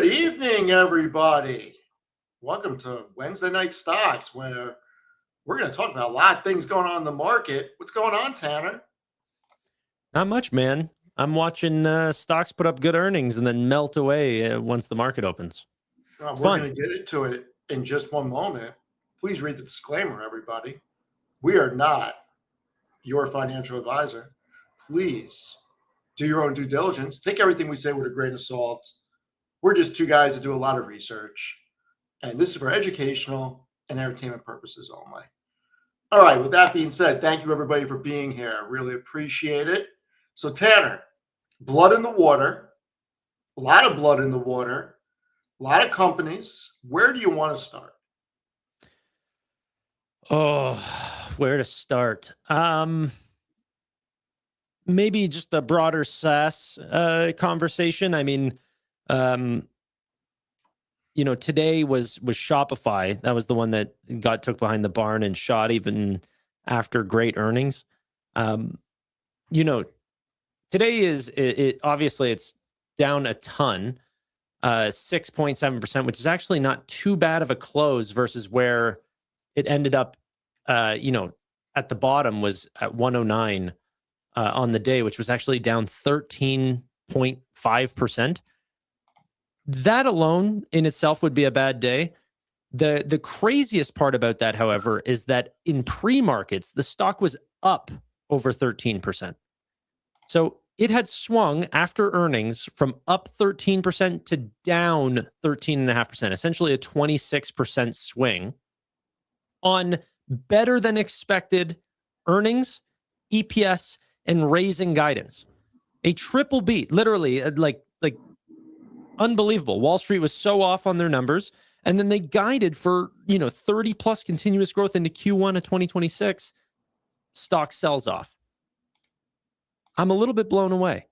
evening, everybody. Welcome to Wednesday Night Stocks, where we're going to talk about a lot of things going on in the market. What's going on, Tanner? Not much, man. I'm watching stocks put up good earnings and then melt away once the market opens. We're going to get into it in just one moment. Please read the disclaimer, everybody. We are not your financial advisor. Please do your own due diligence. Take everything we say with a grain of salt. We're just two guys that do a lot of research, and this is for educational and entertainment purposes only. All right, with that being said, thank you, everybody, for being here. I really appreciate it. So, Tanner, blood in the water, a lot of blood in the water, a lot of companies. Where do you want to start? Oh, where to start? Maybe just the broader SaaS conversation. I mean, today was Shopify. That was the one that got took behind the barn and shot even after great earnings. Today is obviously it's down a ton, 6.7%, which is actually not too bad of a close versus where it ended up. At the bottom was at 109 on the day, which was actually down 13.5%. That alone in itself would be a bad day. The craziest part about that, however, is that in pre-markets, the stock was up over 13%. So it had swung after earnings from up 13% to down 13.5%, essentially a 26% swing on better than expected earnings, EPS, and raising guidance. A triple beat, literally, like unbelievable. Wall Street was so off on their numbers, and then they guided for 30 plus continuous growth into Q1 of 2026. Stock sells off. I'm a little bit blown away,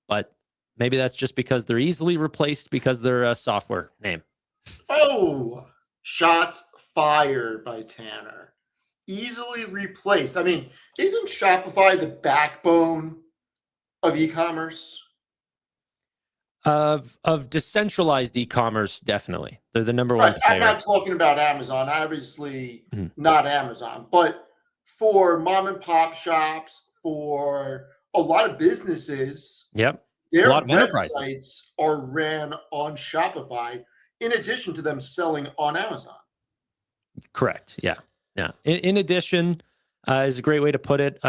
but maybe that's just because they're easily replaced because they're a software name. Oh, shots fired by Tanner. Easily replaced. I mean, isn't Shopify the backbone of e-commerce? Of decentralized e-commerce, definitely. They're the number one player. I'm not talking about Amazon, obviously not Amazon, but for mom and pop shops, for a lot of businesses, their websites are ran on Shopify in addition to them selling on Amazon. Correct. Yeah. In addition, is a great way to put it.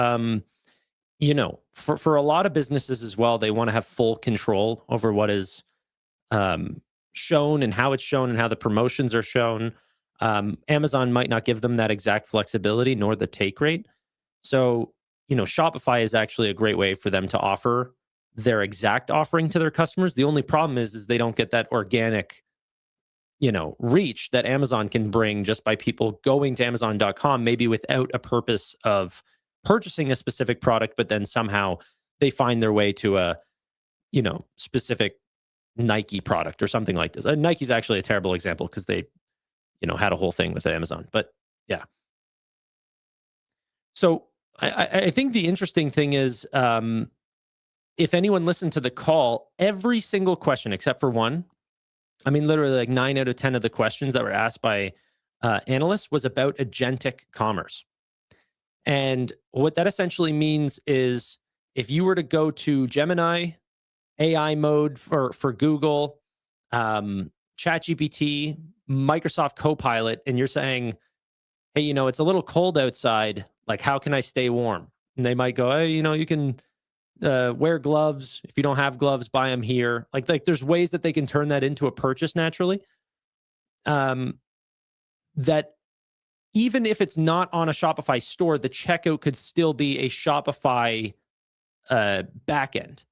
For a lot of businesses as well, they want to have full control over what is shown and how it's shown and how the promotions are shown. Amazon might not give them that exact flexibility nor the take rate. So, Shopify is actually a great way for them to offer their exact offering to their customers. The only problem is they don't get that organic, reach that Amazon can bring just by people going to Amazon.com, maybe without a purpose of purchasing a specific product, but then somehow they find their way to a, specific Nike product or something like this. Nike's actually a terrible example because they, had a whole thing with Amazon, but yeah. So I think the interesting thing is, if anyone listened to the call, every single question except for one, literally like 9 out of 10 of the questions that were asked by analysts was about agentic commerce. And what that essentially means is if you were to go to Gemini, AI mode for Google, ChatGPT, Microsoft Copilot, and you're saying, hey, it's a little cold outside. Like, how can I stay warm? And they might go, hey, you can wear gloves. If you don't have gloves, buy them here. Like there's ways that they can turn that into a purchase naturally. That even if it's not on a Shopify store, the checkout could still be a Shopify backend.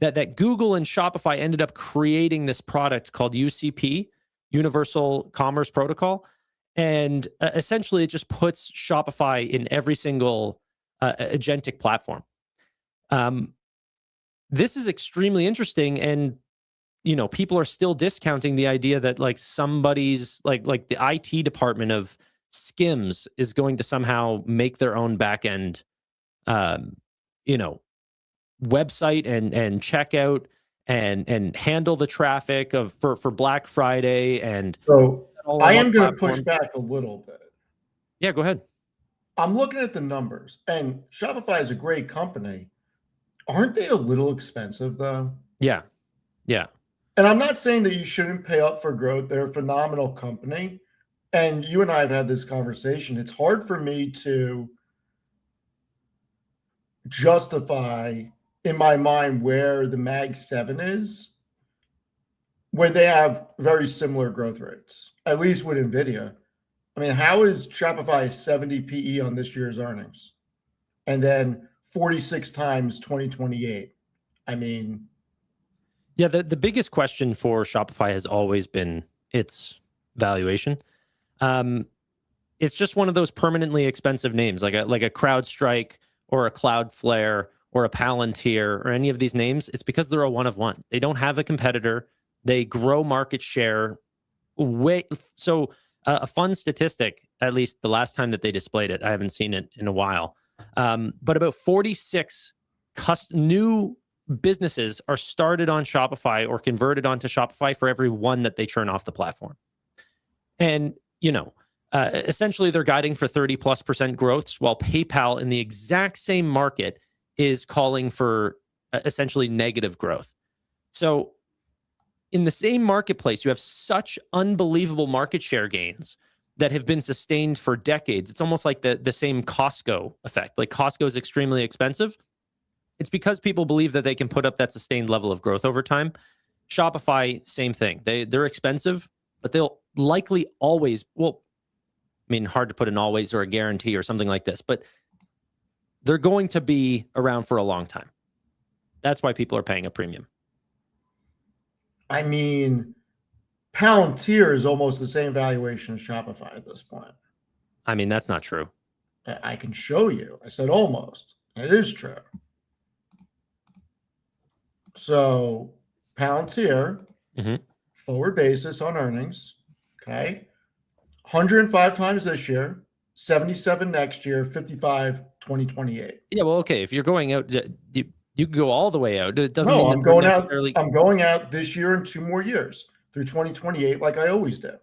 That Google and Shopify ended up creating this product called UCP, Universal Commerce Protocol. And essentially it just puts Shopify in every single agentic platform. This is extremely interesting, and people are still discounting the idea that like somebody's like the IT department of Skims is going to somehow make their own backend, website and checkout and handle the traffic for Black Friday and So all I on one am going to push platform. back a little bit. Yeah, go ahead. I'm looking at the numbers, and Shopify is a great company. Aren't they a little expensive, though? Yeah. Yeah. And I'm not saying that you shouldn't pay up for growth. They're a phenomenal company. And you and I have had this conversation. It's hard for me to justify in my mind where the Mag 7 is when they have very similar growth rates, at least with Nvidia. I mean, how is Shopify 70 PE on this year's earnings? And then 46 times 2028. I mean, Yeah, the biggest question for Shopify has always been its valuation. It's just one of those permanently expensive names, like a CrowdStrike or a Cloudflare or a Palantir or any of these names. It's because they're a one of one. They don't have a competitor. They grow market share so a fun statistic, at least the last time that they displayed it, I haven't seen it in a while, but about 46 new businesses are started on Shopify or converted onto Shopify for every one that they turn off the platform. And, essentially they're guiding for 30+% growth, while PayPal in the exact same market is calling for essentially negative growth. So in the same marketplace, you have such unbelievable market share gains that have been sustained for decades. It's almost like the same Costco effect. Like Costco is extremely expensive. It's because people believe that they can put up that sustained level of growth over time. Shopify, same thing. They're expensive, but they'll likely always, well, I mean, hard to put an always or a guarantee or something like this, but they're going to be around for a long time. That's why people are paying a premium. I mean, Palantir is almost the same valuation as Shopify at this point. I mean, that's not true. I can show you. I said almost. It is true. So Palantir, forward basis on earnings, okay, 105 times this year, 77 next year, 55 2028. Yeah, well, okay. If you're going out, you can go all the way out. It doesn't No, mean I'm that going necessarily... out. I'm going out this year and 2 more years through 2028, like I always do.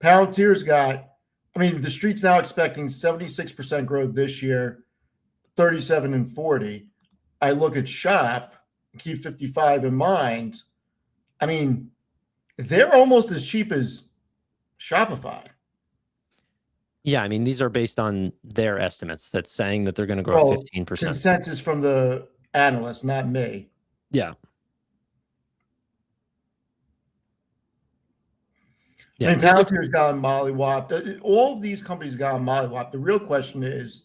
Palantir's got, I mean, the street's now expecting 76% growth this year, 37 and 40. I look at Shop, keep 55 in mind. I mean, they're almost as cheap as Shopify. Yeah, I mean, these are based on their estimates that's saying that they're going to grow 15%. Consensus from the analysts, not me. Yeah. I mean, Palantir's gone mollywopped. All of these companies gone mollywopped. The real question is,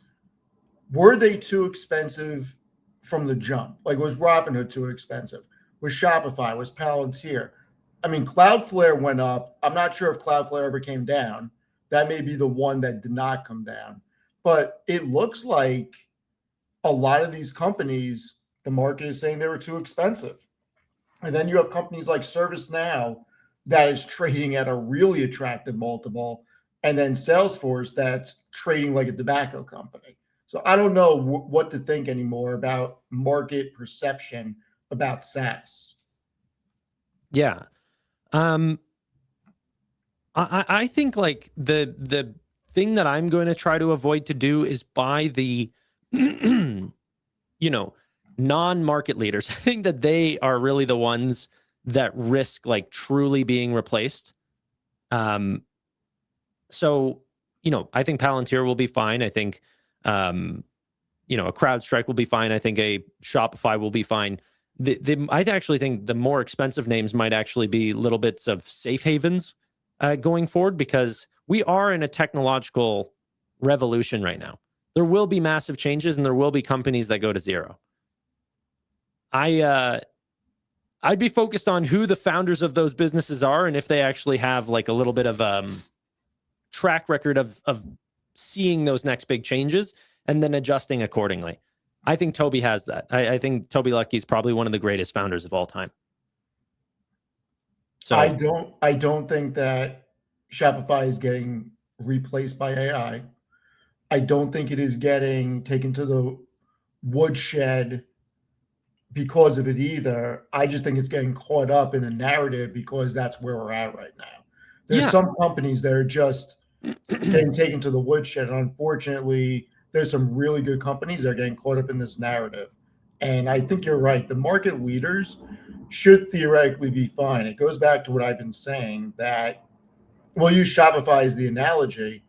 were they too expensive from the jump? Like, was Robinhood too expensive? Was Shopify? Was Palantir? I mean, Cloudflare went up. I'm not sure if Cloudflare ever came down. That may be the one that did not come down. But it looks like a lot of these companies, the market is saying they were too expensive. And then you have companies like ServiceNow that is trading at a really attractive multiple, and then Salesforce that's trading like a tobacco company. So I don't know what to think anymore about market perception about SaaS. Yeah. I think like the thing that I'm going to try to avoid to do is buy the, non-market leaders. I think that they are really the ones that risk like truly being replaced. So, I think Palantir will be fine. I think, a CrowdStrike will be fine. I think a Shopify will be fine. I'd actually think the more expensive names might actually be little bits of safe havens going forward, because we are in a technological revolution right now. There will be massive changes and there will be companies that go to zero. I'd be focused on who the founders of those businesses are and if they actually have like a little bit of track record of seeing those next big changes and then adjusting accordingly. I think Toby has that. I think Toby Lucky's probably one of the greatest founders of all time. So I don't think that Shopify is getting replaced by AI. I don't think it is getting taken to the woodshed because of it either. I just think it's getting caught up in a narrative because that's where we're at right now. There's Yeah. some companies that are just getting taken to the woodshed. And unfortunately, there's some really good companies that are getting caught up in this narrative. And I think you're right. The market leaders should theoretically be fine. It goes back to what I've been saying that we'll use Shopify as the analogy.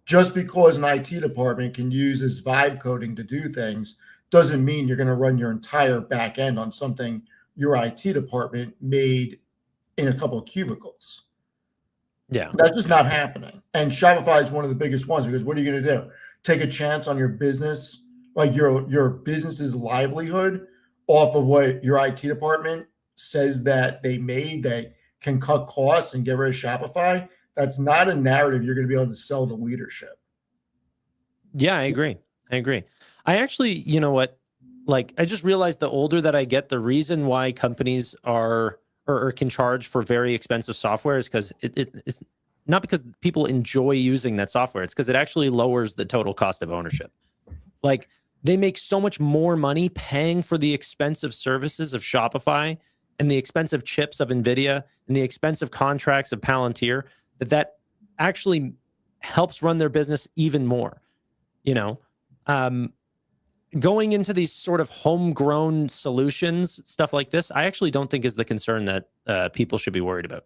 Just because an IT department can use this vibe coding to do things doesn't mean you're going to run your entire back end on something your IT department made in a couple of cubicles. Yeah. That's just not happening. And Shopify is one of the biggest ones because what are you going to do? Take a chance on your business, like your business's livelihood off of what your IT department says that they made that can cut costs and get rid of Shopify? That's not a narrative you're going to be able to sell to leadership. Yeah, I agree. I actually, you know what? Like, I just realized the older that I get, the reason why companies are or can charge for very expensive software is because it's not because people enjoy using that software. It's because it actually lowers the total cost of ownership. Like, they make so much more money paying for the expensive services of Shopify and the expensive chips of Nvidia and the expensive contracts of Palantir that actually helps run their business even more. You know, going into these sort of homegrown solutions, stuff like this, I actually don't think is the concern that people should be worried about.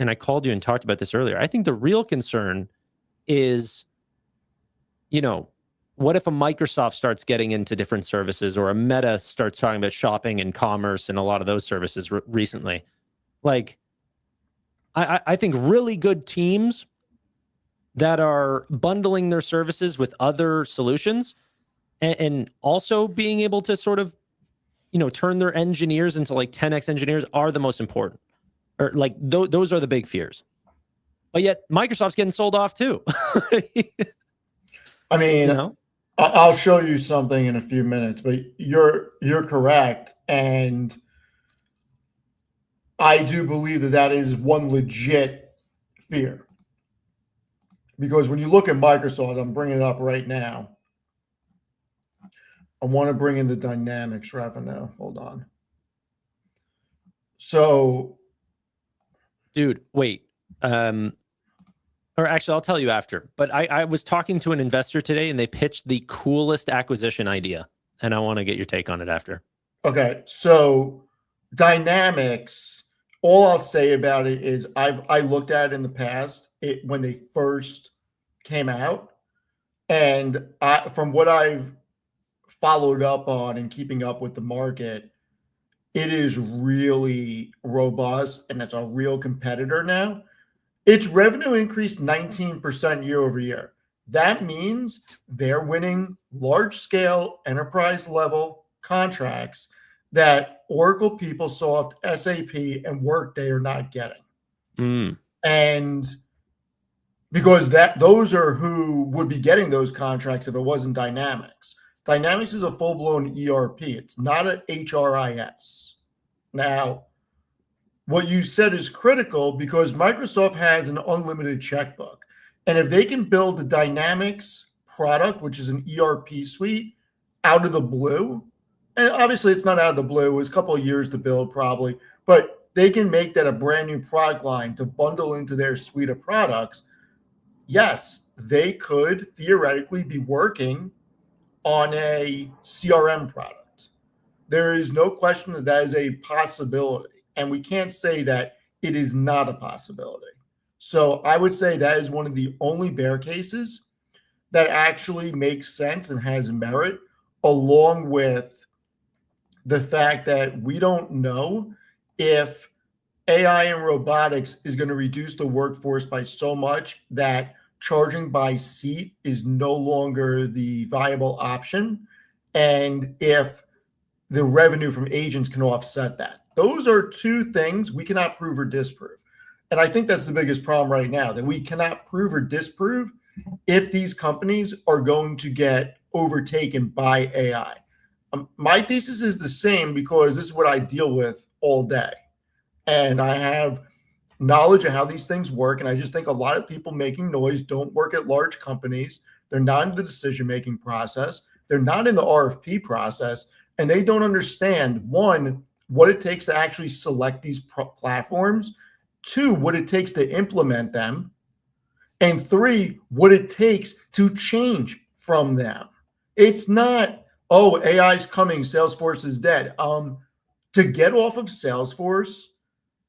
And I called you and talked about this earlier. I think the real concern is, you know, what if a Microsoft starts getting into different services, or a Meta starts talking about shopping and commerce and a lot of those services recently? Like, I think really good teams that are bundling their services with other solutions and also being able to sort of, you know, turn their engineers into like 10x engineers are the most important. Or like those are the big fears. But yet Microsoft's getting sold off too. I mean, You know? I'll show you something in a few minutes, but you're correct, and I do believe that is one legit fear. Because when you look at Microsoft, I'm bringing it up right now. I want to bring in the dynamics revenue. Hold on. So, Dude, wait. Or actually, I'll tell you after. But I was talking to an investor today, and they pitched the coolest acquisition idea, and I want to get your take on it after. okay, so dynamics. All I'll say about it is I looked at it in the past when they first came out, and from what I've followed up on and keeping up with the market, it is really robust and it's a real competitor now. Its revenue increased 19% year over year. That means they're winning large scale enterprise level contracts that Oracle, PeopleSoft, SAP, and Workday are not getting. And because those are who would be getting those contracts if it wasn't Dynamics. Dynamics is a full-blown ERP. It's not an HRIS. Now, what you said is critical because Microsoft has an unlimited checkbook. And if they can build a Dynamics product, which is an ERP suite, out of the blue, and obviously it's not out of the blue, it was a couple of years to build probably, but they can make that a brand new product line to bundle into their suite of products. Yes, they could theoretically be working on a CRM product. There is no question that is a possibility. And we can't say that it is not a possibility. So I would say that is one of the only bear cases that actually makes sense and has merit, along with the fact that we don't know if AI and robotics is going to reduce the workforce by so much that charging by seat is no longer the viable option, and if the revenue from agents can offset that. Those are two things we cannot prove or disprove. And I think that's the biggest problem right now, that we cannot prove or disprove if these companies are going to get overtaken by AI. My thesis is the same because this is what I deal with all day. And I have knowledge of how these things work. And I just think a lot of people making noise don't work at large companies. They're not in the decision-making process. They're not in the RFP process, and they don't understand, one, what it takes to actually select these platforms, two, what it takes to implement them, and three, what it takes to change from them. It's not, oh, AI is coming, Salesforce is dead. To get off of Salesforce,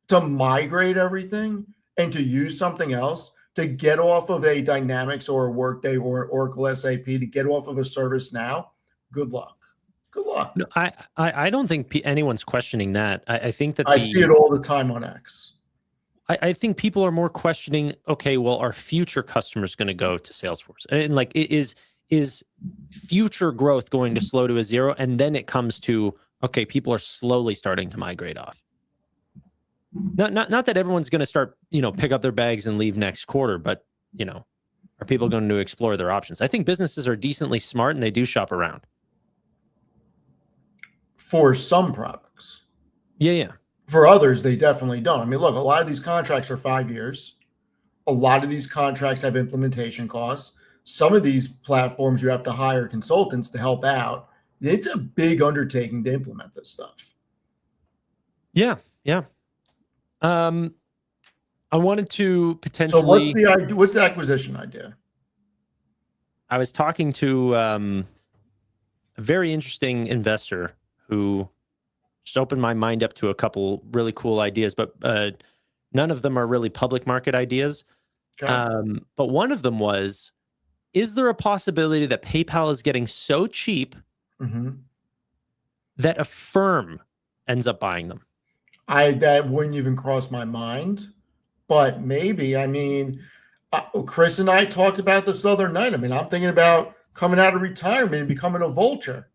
to migrate everything and to use something else, to get off of a Dynamics or a Workday or Oracle SAP, to get off of a ServiceNow, good luck. Good luck. No, I don't think anyone's questioning that. I think that I see it all the time on X. I think people are more questioning, okay, well, are future customers going to go to Salesforce? And like, is future growth going to slow to a zero? And then it comes to, okay, people are slowly starting to migrate off. Not that everyone's going to start, pick up their bags and leave next quarter, but, are people going to explore their options? I think businesses are decently smart and they do shop around. For some products. Yeah. For others, they definitely don't. I mean, look, a lot of these contracts are 5 years. A lot of these contracts have implementation costs. Some of these platforms, you have to hire consultants to help out. It's a big undertaking to implement this stuff. Yeah. I wanted to potentially. So what's the acquisition idea? I was talking to a very interesting investor who just opened my mind up to a couple really cool ideas, but none of them are really public market ideas. Okay. But one of them was, is there a possibility that PayPal is getting so cheap that a firm ends up buying them? That wouldn't even cross my mind, but maybe. I mean, Chris and I talked about this the other night. I mean, I'm thinking about coming out of retirement and becoming a vulture.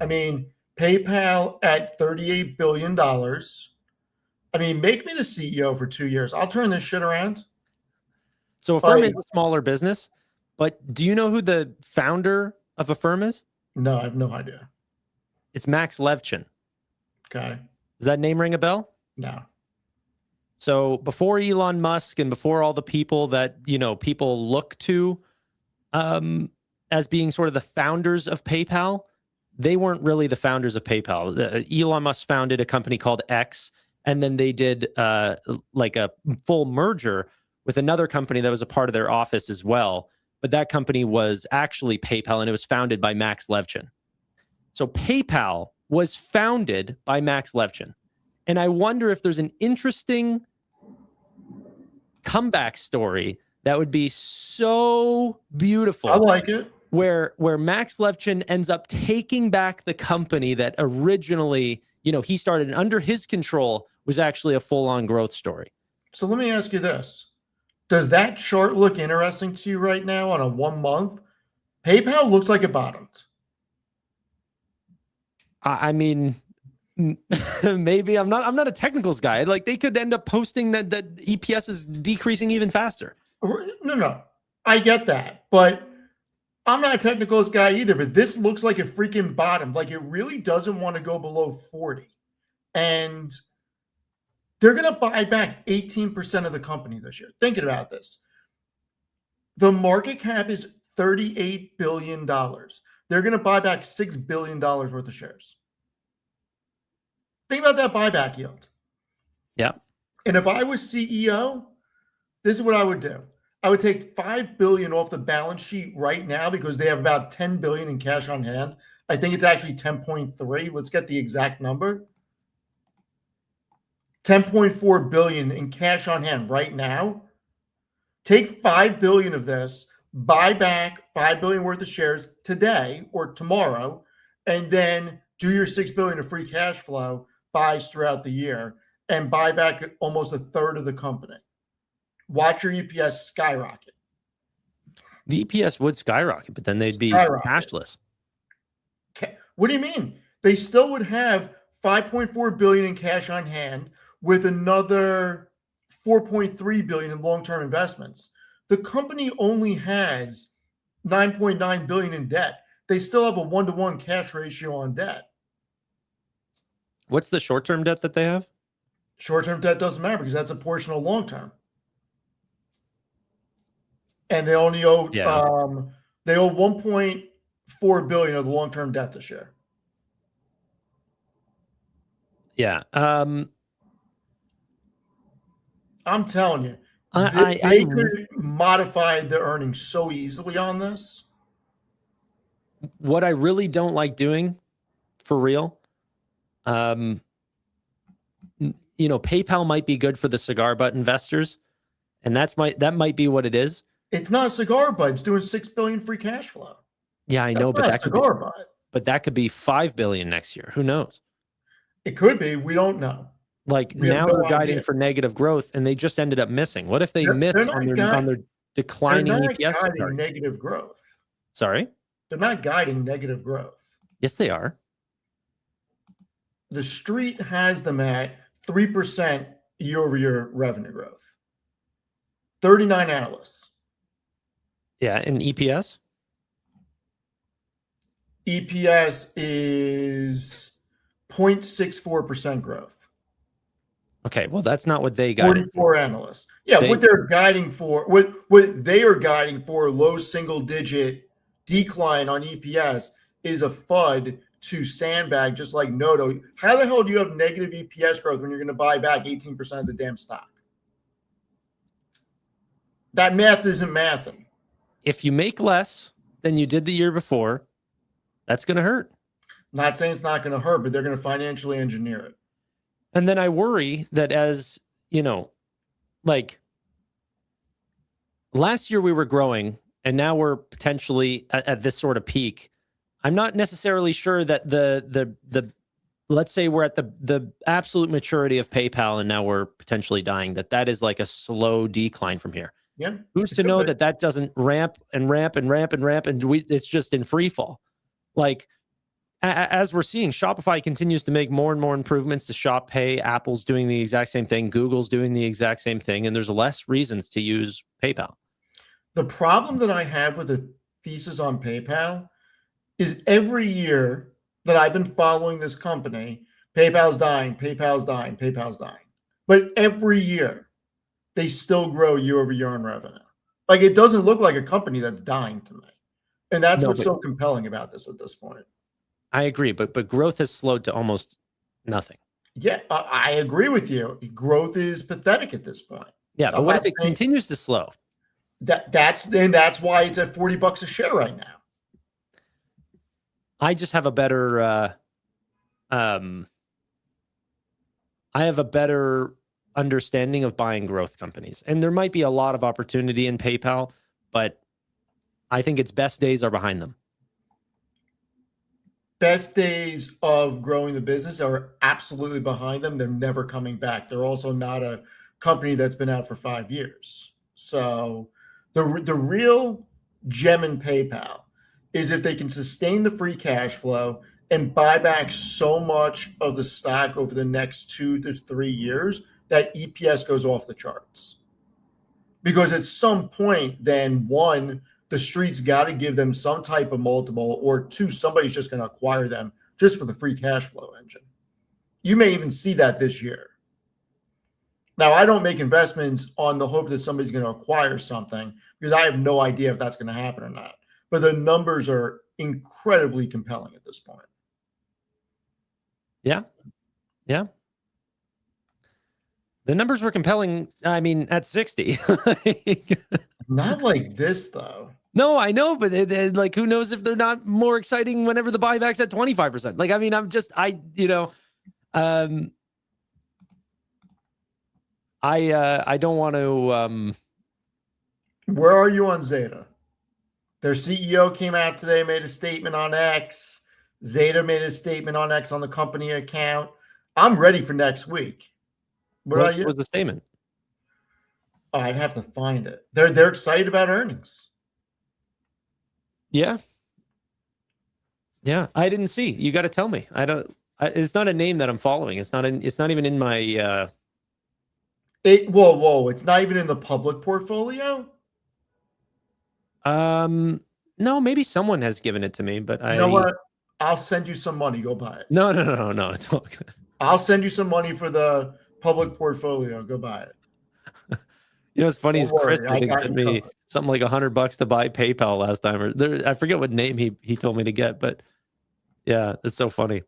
I mean, PayPal at $38 billion. I mean, make me the CEO for 2 years. I'll turn this shit around. So a firm is a smaller business, but do you know who the founder of a firm is? No, I have no idea. It's Max Levchin. Okay. Does that name ring a bell? No. So before Elon Musk and before all the people that, people look to as being sort of the founders of PayPal, they weren't really the founders of PayPal. Elon Musk founded a company called X, and then they did like a full merger with another company that was a part of their office as well. But that company was actually PayPal, and it was founded by Max Levchin. So PayPal was founded by Max Levchin. And I wonder if there's an interesting comeback story that would be so beautiful. I like it. Where Max Levchin ends up taking back the company that originally, he started, and under his control was actually a full-on growth story. So let me ask you this. Does that chart look interesting to you right now on a 1 month? PayPal looks like it bottomed. I mean, maybe I'm not a technicals guy. Like, they could end up posting that EPS is decreasing even faster. No, I get that, but I'm not a technicals guy either. But this looks like a freaking bottom. Like, it really doesn't want to go below 40, and they're going to buy back 18% of the company this year. Thinking about this, the market cap is $38 billion. They're going to buy back $6 billion worth of shares. Think about that buyback yield. Yeah. And if I was CEO, this is what I would do. I would take $5 billion off the balance sheet right now because they have about $10 billion in cash on hand. I think it's actually 10.3. Let's get the exact number. 10.4 billion in cash on hand right now. Take 5 billion of this, buy back 5 billion worth of shares today or tomorrow, and then do your 6 billion of free cash flow buys throughout the year and buy back almost a third of the company. Watch your EPS skyrocket. The EPS would skyrocket, but then they'd be cashless. What do you mean? They still would have 5.4 billion in cash on hand with another 4.3 billion in long-term investments. The company only has 9.9 billion in debt. They still have a 1-to-1 cash ratio on debt. What's the short-term debt that they have? Short-term debt doesn't matter because that's a portion of long-term. And they only owe they owe 1.5 4 billion of the long-term debt this year. Yeah. I'm telling you, I they could modify the earnings so easily on this. What I really don't like doing, for real, PayPal might be good for the cigar butt investors, and that might be what it is. It's not cigar butt. It's doing $6 billion free cash flow. Yeah, I know, but that could be, butt. but that could be $5 billion next year. Who knows? It could be. We don't know. Like now they're guiding for negative growth, and they just ended up missing. What if they miss on their declining EPS? They're not guiding negative growth. Sorry? They're not guiding negative growth. Yes, they are. The street has them at 3% year-over-year revenue growth. 39 analysts. Yeah, and EPS? EPS is 0.64% growth. Okay, well, that's not what they guided. 44 analysts. Yeah, what they're guiding for, what they are guiding for, low single-digit decline on EPS is a FUD to sandbag, just like Noto. How the hell do you have negative EPS growth when you're going to buy back 18% of the damn stock? That math isn't mathing. If you make less than you did the year before, that's going to hurt. Not saying it's not going to hurt, but they're going to financially engineer it. And then I worry that as, like last year we were growing and now we're potentially at this sort of peak. I'm not necessarily sure that the let's say we're at the absolute maturity of PayPal and now we're potentially dying, that is like a slow decline from here. Yeah. Who's to know that doesn't ramp and ramp and ramp and ramp and it's just in free fall? Like, as we're seeing, Shopify continues to make more and more improvements to Shop Pay. Apple's doing the exact same thing. Google's doing the exact same thing. And there's less reasons to use PayPal. The problem that I have with the thesis on PayPal is every year that I've been following this company, PayPal's dying, PayPal's dying, PayPal's dying. But every year, they still grow year over year on revenue. Like, it doesn't look like a company that's dying to me. And that's what's so compelling about this at this point. I agree, but growth has slowed to almost nothing. Yeah, I agree with you. Growth is pathetic at this point. Yeah, but what if it continues to slow? That's why it's at $40 a share right now. I just have a better understanding of buying growth companies. And there might be a lot of opportunity in PayPal, but I think its best days are behind them. Best days of growing the business are absolutely behind them. They're never coming back. They're also not a company that's been out for 5 years. So the real gem in PayPal is if they can sustain the free cash flow and buy back so much of the stock over the next 2 to 3 years that EPS goes off the charts. Because at some point, then one, the street's got to give them some type of multiple, or two, somebody's just going to acquire them just for the free cash flow engine. You may even see that this year. Now, I don't make investments on the hope that somebody's going to acquire something because I have no idea if that's going to happen or not. But the numbers are incredibly compelling at this point. Yeah. Yeah. The numbers were compelling, I mean, at 60. Not like this, though. No, I know, but they're like, who knows if they're not more exciting whenever the buyback's at 25%. Like, I mean, I don't want to. Where are you on Zeta? Their CEO came out today, made a statement on X. Zeta made a statement on X on the company account. I'm ready for next week. What was the statement? I'd have to find it. They're excited about earnings. Yeah. Yeah, I didn't see. You got to tell me. It's not a name that I'm following. It's not even in my Whoa, it's not even in the public portfolio? No, maybe someone has given it to me, but you know what? I'll send you some money. Go buy it. No. It's all good. I'll send you some money for the public portfolio. Go buy it. You know, what's funny is Don't Chris, worry, I I think, got sent you me covered. something like $100 to buy PayPal last time, or I forget what name he told me to get, but yeah, it's so funny.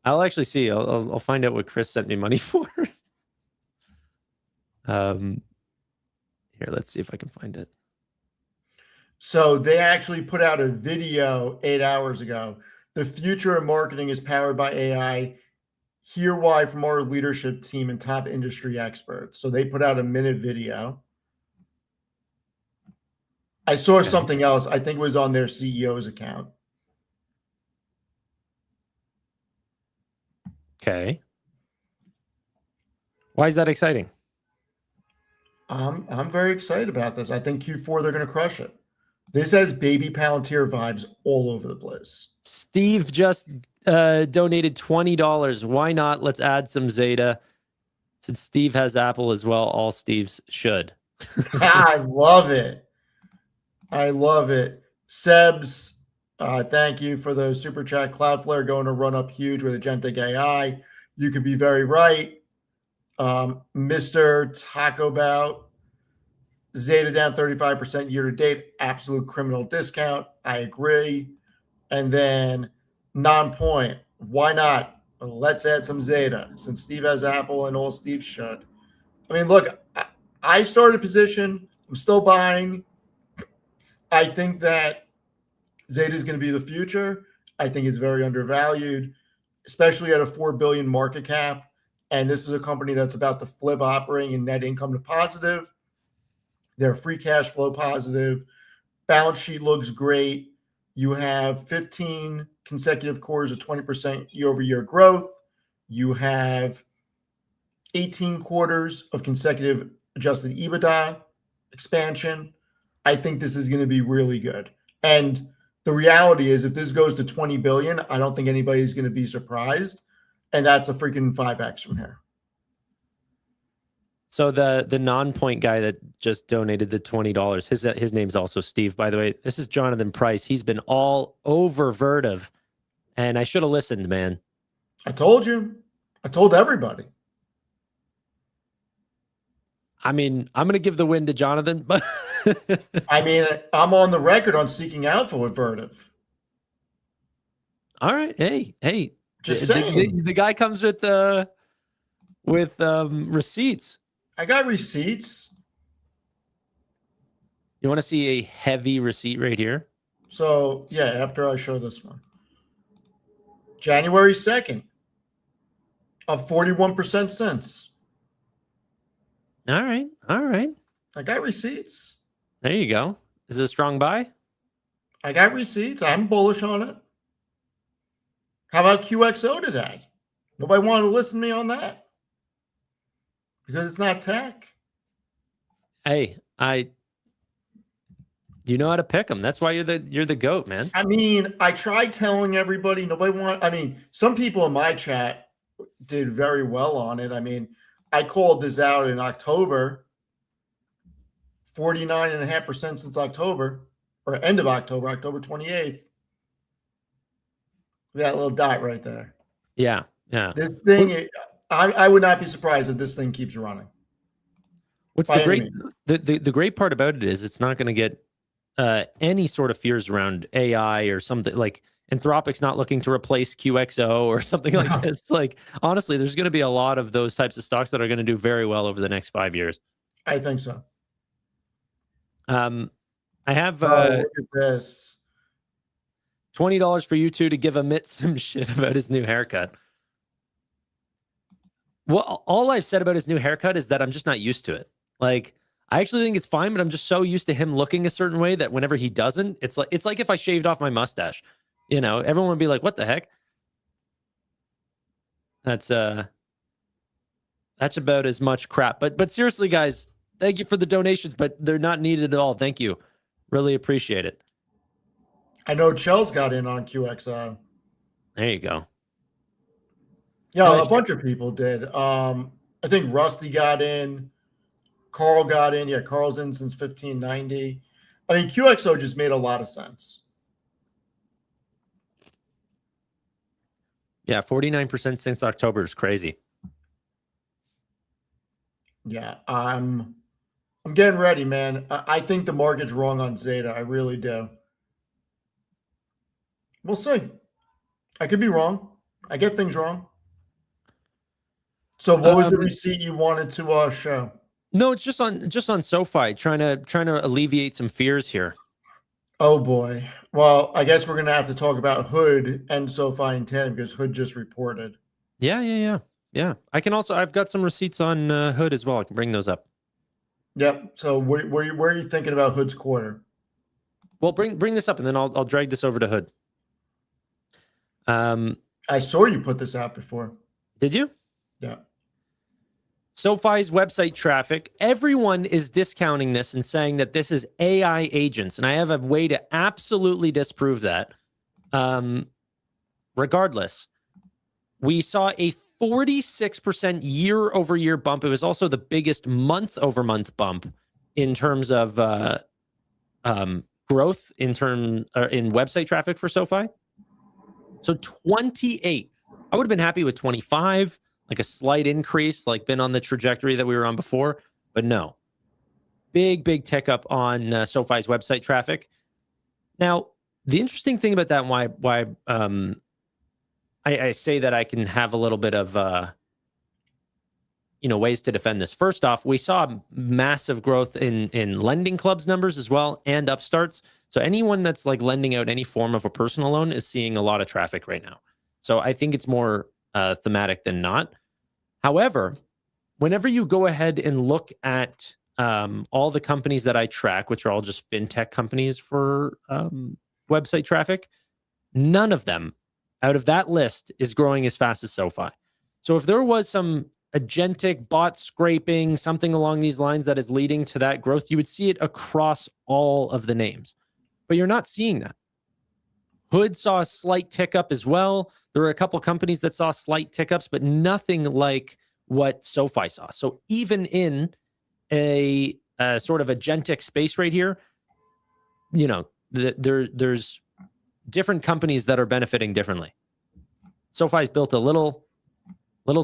I'll actually see. I'll find out what Chris sent me money for. Here, let's see if I can find it. So they actually put out a video 8 hours ago. The future of marketing is powered by AI. Hear why from our leadership team and top industry experts. So they put out a minute video. I saw Okay. something else. I think it was on their CEO's account. Okay. Why is that exciting? I'm very excited about this. I think Q4 they're going to crush it. This has baby Palantir vibes all over the place. Steve just donated $20. Why not? Let's add some Zeta. Since Steve has Apple as well, all Steves should. I love it. I love it. Sebs, thank you for the super chat. Cloudflare going to run up huge with agentic AI. You could be very right. Mr. Taco Bout, Zeta down 35% year to date, absolute criminal discount. I agree. And then non-point, why not? Let's add some Zeta since Steve has Apple and all Steve should. I mean, look, I started a position. I'm still buying. I think that Zeta is going to be the future. I think it's very undervalued, especially at a 4 billion market cap. And this is a company that's about to flip operating and net income to positive. They're free cash flow positive. Balance sheet looks great. You have 15 consecutive quarters of 20% year over year growth. You have 18 quarters of consecutive adjusted EBITDA expansion. I think this is going to be really good. And the reality is, if this goes to 20 billion, I don't think anybody's going to be surprised. And that's a freaking 5x from here. So the non-point guy that just donated the $20, his name's also Steve, by the way. This is Jonathan Price. He's been all over Vertiv, and I should have listened, man. I told you. I told everybody. I mean, I'm going to give the win to Jonathan, but I mean, I'm on the record on seeking alpha with Vertiv. all right. Hey, Just saying. the guy comes with receipts. I got receipts. You want to see a heavy receipt right here? So, yeah, after I show this one. January 2nd, up 41% since. All right. I got receipts. There you go. Is it a strong buy? I got receipts. I'm bullish on it. How about QXO today? Nobody wanted to listen to me on that because it's not tech. Hey, you know how to pick them. That's why you're the GOAT, man. I mean, I tried telling everybody. Some people in my chat did very well on it. I mean, I called this out in October, 49.5% since October, or end of October, October 28th. That little dot right there. Yeah. This thing, I would not be surprised if this thing keeps running. What's the great part about it is it's not going to get any sort of fears around AI or something like Anthropic's not looking to replace QXO or something like this. Like, honestly, there's going to be a lot of those types of stocks that are going to do very well over the next 5 years. I think so. I have look at this. $20 for you two to give Amit some shit about his new haircut. Well, all I've said about his new haircut is that I'm just not used to it. Like, I actually think it's fine, but I'm just so used to him looking a certain way that whenever he doesn't, it's like if I shaved off my mustache. You know, everyone would be like, "What the heck?" That's about as much crap. But seriously, guys, thank you for the donations, but they're not needed at all. Thank you. Really appreciate it. I know Chell's got in on QXO. There you go. Yeah, a bunch of people did. I think Rusty got in. Carl got in. Yeah, Carl's in since 1590. I mean, QXO just made a lot of sense. Yeah, 49% since October is crazy. Yeah, I'm getting ready, man. I think the market's wrong on Zeta. I really do. We'll see. I could be wrong. I get things wrong. So what was the Um, receipt you wanted to show? no, it's just on SoFi, trying to alleviate some fears here. Oh boy. Well, I guess we're gonna have to talk about Hood and SoFi in tandem because Hood just reported. Yeah. I've got some receipts on Hood as well. I can bring those up. Yep. So where are you thinking about Hood's quarter? Well, bring this up, and then I'll drag this over to Hood. I saw you put this out before. Did you? Yeah. SoFi's website traffic. Everyone is discounting this and saying that this is AI agents, and I have a way to absolutely disprove that. Regardless, we saw a 46% year-over-year bump. It was also the biggest month-over-month bump in terms of growth in website traffic for SoFi. So 28. I would have been happy with 25, like a slight increase, like been on the trajectory that we were on before, but no. Big tick up on SoFi's website traffic. Now, the interesting thing about that, and why I say that I can have a little bit of ways to defend this. First off, we saw massive growth in lending clubs numbers as well, and upstarts. So anyone that's like lending out any form of a personal loan is seeing a lot of traffic right now. So I think it's more thematic than not. However, whenever you go ahead and look at all the companies that I track, which are all just fintech companies for website traffic, none of them out of that list is growing as fast as SoFi. So if there was some agentic bot scraping, something along these lines that is leading to that growth, you would see it across all of the names. But you're not seeing that. Hood saw a slight tick up as well. There were a couple companies that saw slight tick ups, but nothing like what SoFi saw. So even in a sort of agentic space right here, there's different companies that are benefiting differently. SoFi's built a little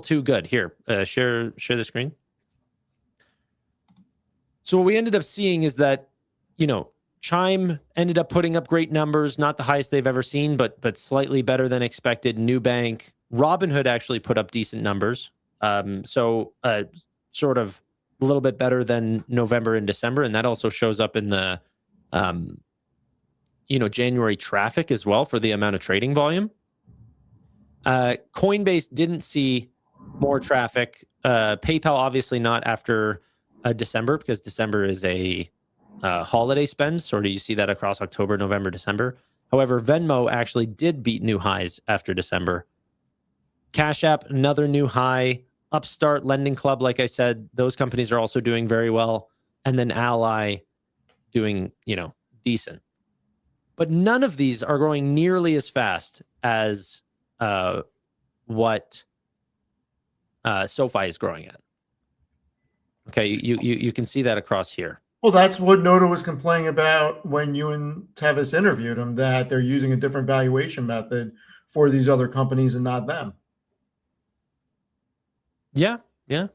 too good. Here, share the screen. So what we ended up seeing is that, Chime ended up putting up great numbers, not the highest they've ever seen, but slightly better than expected. Nubank, Robinhood actually put up decent numbers. So sort of a little bit better than November and December. And that also shows up in the, January traffic as well for the amount of trading volume. Coinbase didn't see more traffic. PayPal, obviously not after December, because December is a holiday spend. Sort of you see that across October, November, December. However, Venmo actually did beat new highs after December. Cash App, another new high. Upstart, Lending Club, like I said, those companies are also doing very well. And then Ally doing, decent. But none of these are growing nearly as fast as what SoFi is growing at. Okay, you can see that across here. Well, that's what Noda was complaining about when you and Tevis interviewed him, that they're using a different valuation method for these other companies and not them. Yeah. I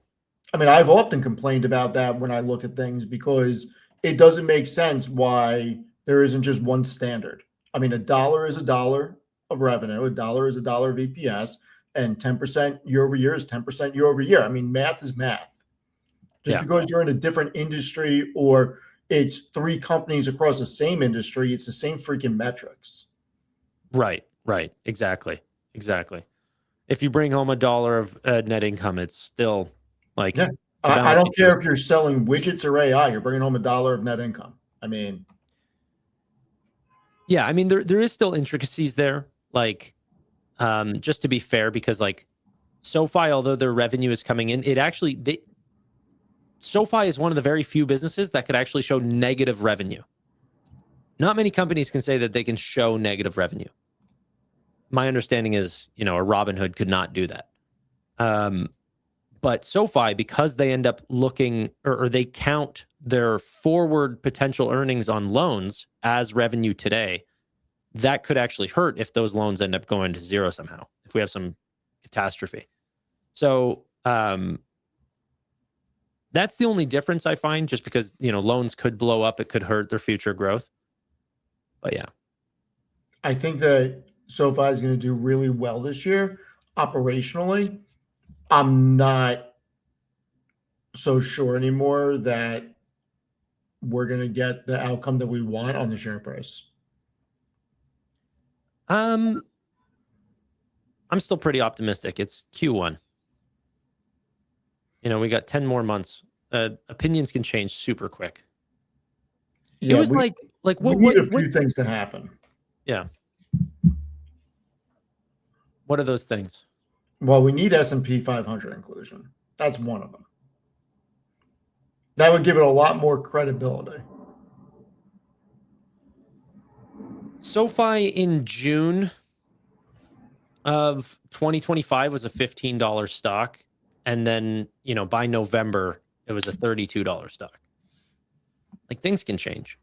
mean, I've often complained about that when I look at things because it doesn't make sense why there isn't just one standard. I mean, $1 is $1 of revenue, $1 is $1 of EPS, and 10% year over year is 10% year over year. I mean, math is math. Just because you're in a different industry or it's three companies across the same industry, it's the same freaking metrics. Right. Exactly. If you bring home $1 of net income, it's still like... Yeah. I don't care if you're selling widgets or AI, you're bringing home $1 of net income. I mean... Yeah, I mean, there is still intricacies there. Like, just to be fair, because like SoFi, although their revenue is coming in, SoFi is one of the very few businesses that could actually show negative revenue. Not many companies can say that they can show negative revenue. My understanding is, a Robinhood could not do that. But SoFi, because they end up looking or they count their forward potential earnings on loans as revenue today, that could actually hurt if those loans end up going to zero somehow, if we have some catastrophe. So, That's the only difference I find, just because, loans could blow up. It could hurt their future growth. But yeah. I think that SoFi is going to do really well this year operationally. I'm not so sure anymore that we're going to get the outcome that we want on the share price. I'm still pretty optimistic. It's Q1. We got 10 more months. Opinions can change super quick. Yeah, it was we what need a few things to happen. Yeah. What are those things? Well, we need S&P 500 inclusion. That's one of them. That would give it a lot more credibility. SoFi in June of 2025 was a $15 stock. And then, by November, it was a $32 stock. Like, things can change.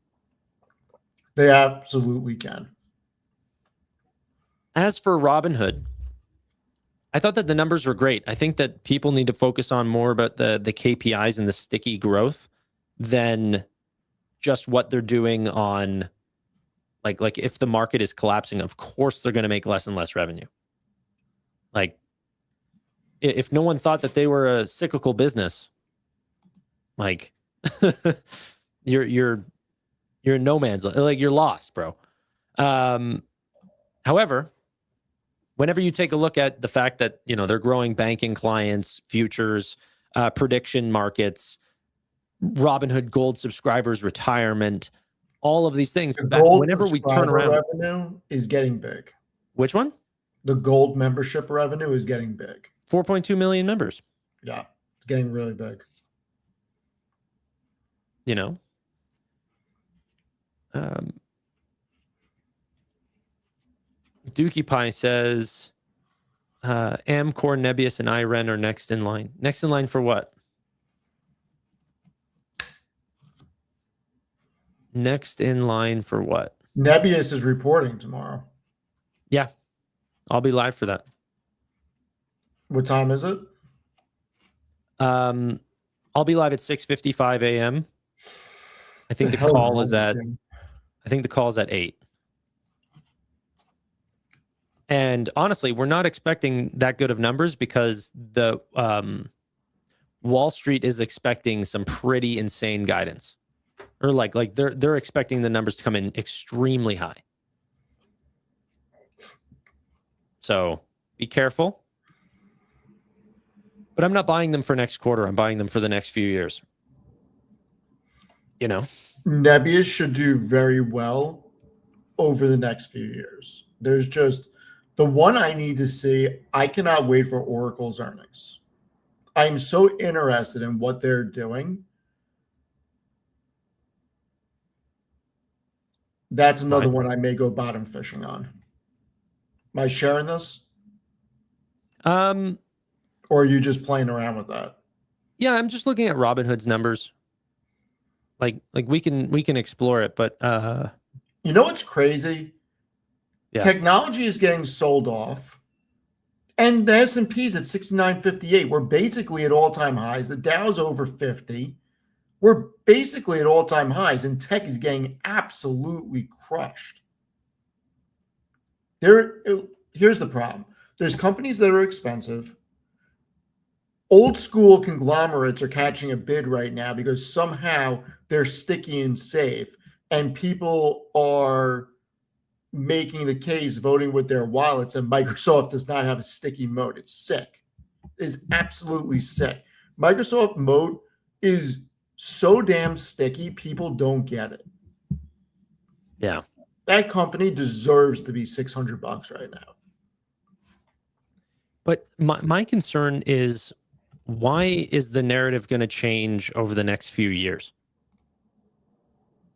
They absolutely can. As for Robinhood, I thought that the numbers were great. I think that people need to focus on more about the KPIs and the sticky growth than just what they're doing on, like if the market is collapsing, of course they're going to make less and less revenue. Like, if no one thought that they were a cyclical business, like you're in no man's land. Like, you're lost, bro. However, whenever you take a look at the fact that, they're growing banking clients, futures, prediction markets, Robinhood Gold subscribers, retirement, all of these things, whenever we turn around, revenue is getting big. Which one? The gold membership revenue is getting big. 4.2 million members. Yeah, it's getting really big. Dookie Pie says, Amcor, Nebius, and IREN are next in line. Next in line for what? Next in line for what? Nebius is reporting tomorrow. Yeah, I'll be live for that. What time is it? I'll be live at 6:55 a.m. I think the call is at 8. And honestly, we're not expecting that good of numbers because the Wall Street is expecting some pretty insane guidance. Or like they're expecting the numbers to come in extremely high. So be careful. But I'm not buying them for next quarter. I'm buying them for the next few years. Nebius should do very well over the next few years. There's just the one I need to see. I cannot wait for Oracle's earnings. I'm so interested in what they're doing. That's another one I may go bottom fishing on. Am I sharing this? Or are you just playing around with that? Yeah, I'm just looking at Robinhood's numbers. Like we can explore it, but you know what's crazy? Yeah. Technology is getting sold off, and the S&P's at 69.58. We're basically at all-time highs. The Dow's over 50. We're basically at all-time highs, and tech is getting absolutely crushed. Here's the problem. There's companies that are expensive. Old school conglomerates are catching a bid right now because somehow they're sticky and safe, and people are making the case, voting with their wallets, and Microsoft does not have a sticky moat. It's sick. It is absolutely sick. Microsoft moat is so damn sticky, people don't get it. Yeah. That company deserves to be $600 right now. But my concern is, why is the narrative going to change over the next few years?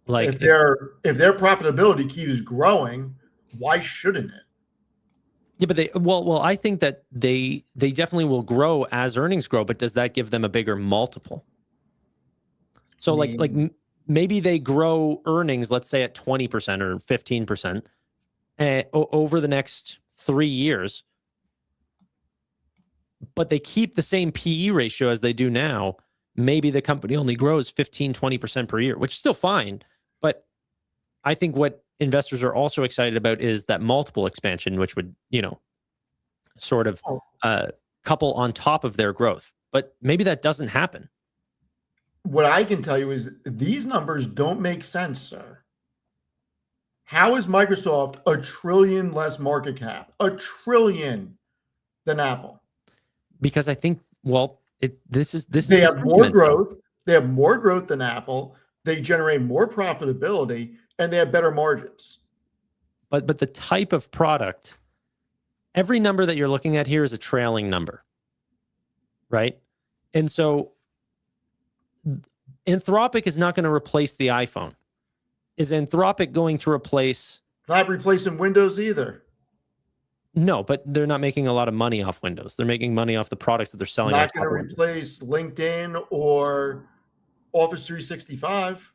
Like, if their profitability keeps growing, why shouldn't it? Yeah, but I think that they definitely will grow as earnings grow, but does that give them a bigger multiple? So like maybe they grow earnings, let's say at 20% or 15% over the next 3 years, but they keep the same PE ratio as they do now. maybe the company only grows 15, 20% per year, which is still fine. But I think what investors are also excited about is that multiple expansion, which would, sort of couple on top of their growth. But maybe that doesn't happen. What I can tell you is these numbers don't make sense, sir. How is Microsoft $1 trillion less market cap? $1 trillion than Apple. Because I think, this is they the have more sentiment, though. growth. They have more growth than Apple. They generate more profitability, and they have better margins. But the type of product, every number that you're looking at here is a trailing number, right? And so Anthropic is not going to replace the iPhone. Is Anthropic going to replace? It's not replacing Windows either. No, but they're not making a lot of money off Windows. They're making money off the products that they're selling. Not going to replace LinkedIn or Office 365.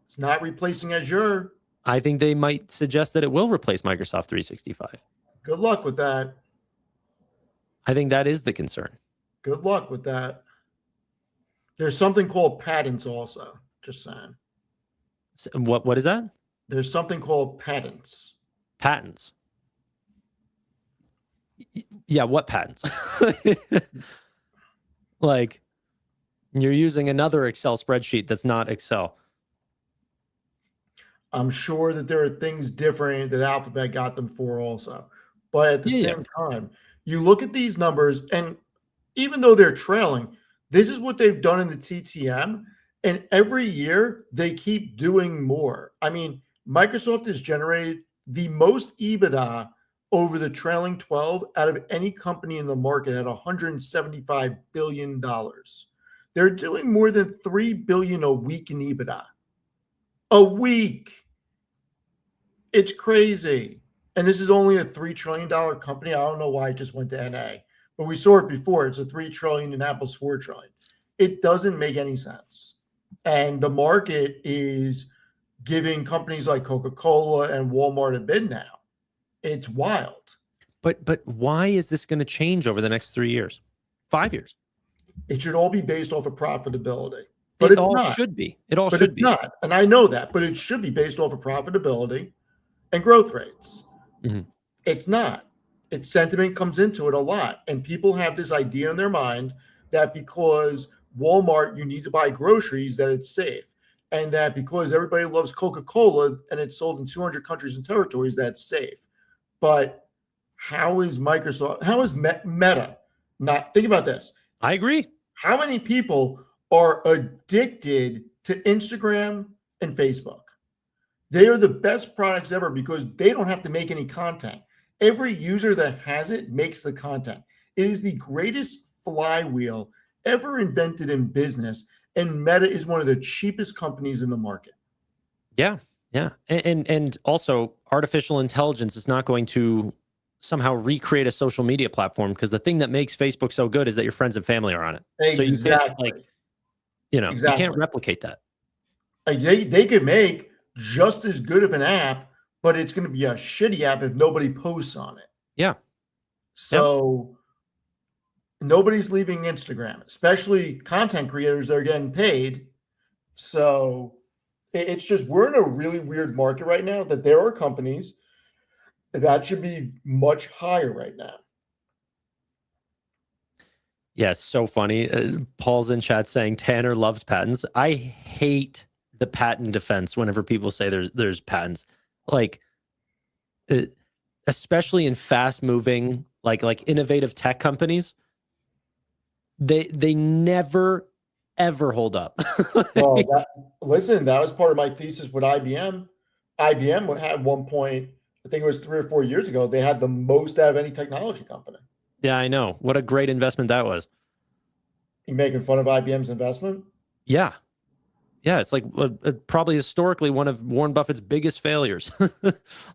It's not replacing Azure. I think they might suggest that it will replace Microsoft 365. Good luck with that. I think that is the concern. Good luck with that. There's something called patents also, just saying. What is that? There's something called patents. Patents. Yeah, what patents? Like, you're using another Excel spreadsheet that's not Excel. I'm sure that there are things different that Alphabet got them for also. But at the same time, you look at these numbers, and even though they're trailing, this is what they've done in the TTM. And every year they keep doing more. I mean, Microsoft has generated the most EBITDA over the trailing 12 out of any company in the market at $175 billion. They're doing more than $3 billion a week in EBITDA. A week. It's crazy. And this is only a $3 trillion company. I don't know why it just went to NA. But we saw it before. It's a $3 trillion and Apple's $4 trillion. It doesn't make any sense. And the market is giving companies like Coca-Cola and Walmart a bid now. It's wild. But why is this going to change over the next 3 years, 5 years? It should all be based off of profitability. But it's not. Should be. It all but should it's be. not. And I know that. But it should be based off of profitability and growth rates. Mm-hmm. It's not. Its sentiment comes into it a lot. And people have this idea in their mind that because Walmart, you need to buy groceries, that it's safe. And that because everybody loves Coca-Cola and it's sold in 200 countries and territories, that's safe. But how is Microsoft, how is Meta not, think about this. I agree. How many people are addicted to Instagram and Facebook? They are the best products ever because they don't have to make any content. Every user that has it makes the content. It is the greatest flywheel ever invented in business, and Meta is one of the cheapest companies in the market. Yeah, yeah. And also, artificial intelligence is not going to somehow recreate a social media platform, because the thing that makes Facebook so good is that your friends and family are on it. Exactly. So you can't, you can't replicate that. They could make just as good of an app, but it's going to be a shitty app if nobody posts on it. Yeah. So nobody's leaving Instagram, especially content creators that are getting paid. So it's just, we're in a really weird market right now that there are companies that should be much higher right now. Yeah, it's so funny. Paul's in chat saying Tanner loves patents. I hate the patent defense whenever people say there's patents. Like, especially in fast moving, like innovative tech companies, they never ever hold up. Well, that was part of my thesis with IBM. IBM had one point, I think it was 3 or 4 years ago, they had the most out of any technology company. Yeah, I know. What a great investment that was. You making fun of IBM's investment? Yeah. Yeah, it's like probably historically one of Warren Buffett's biggest failures.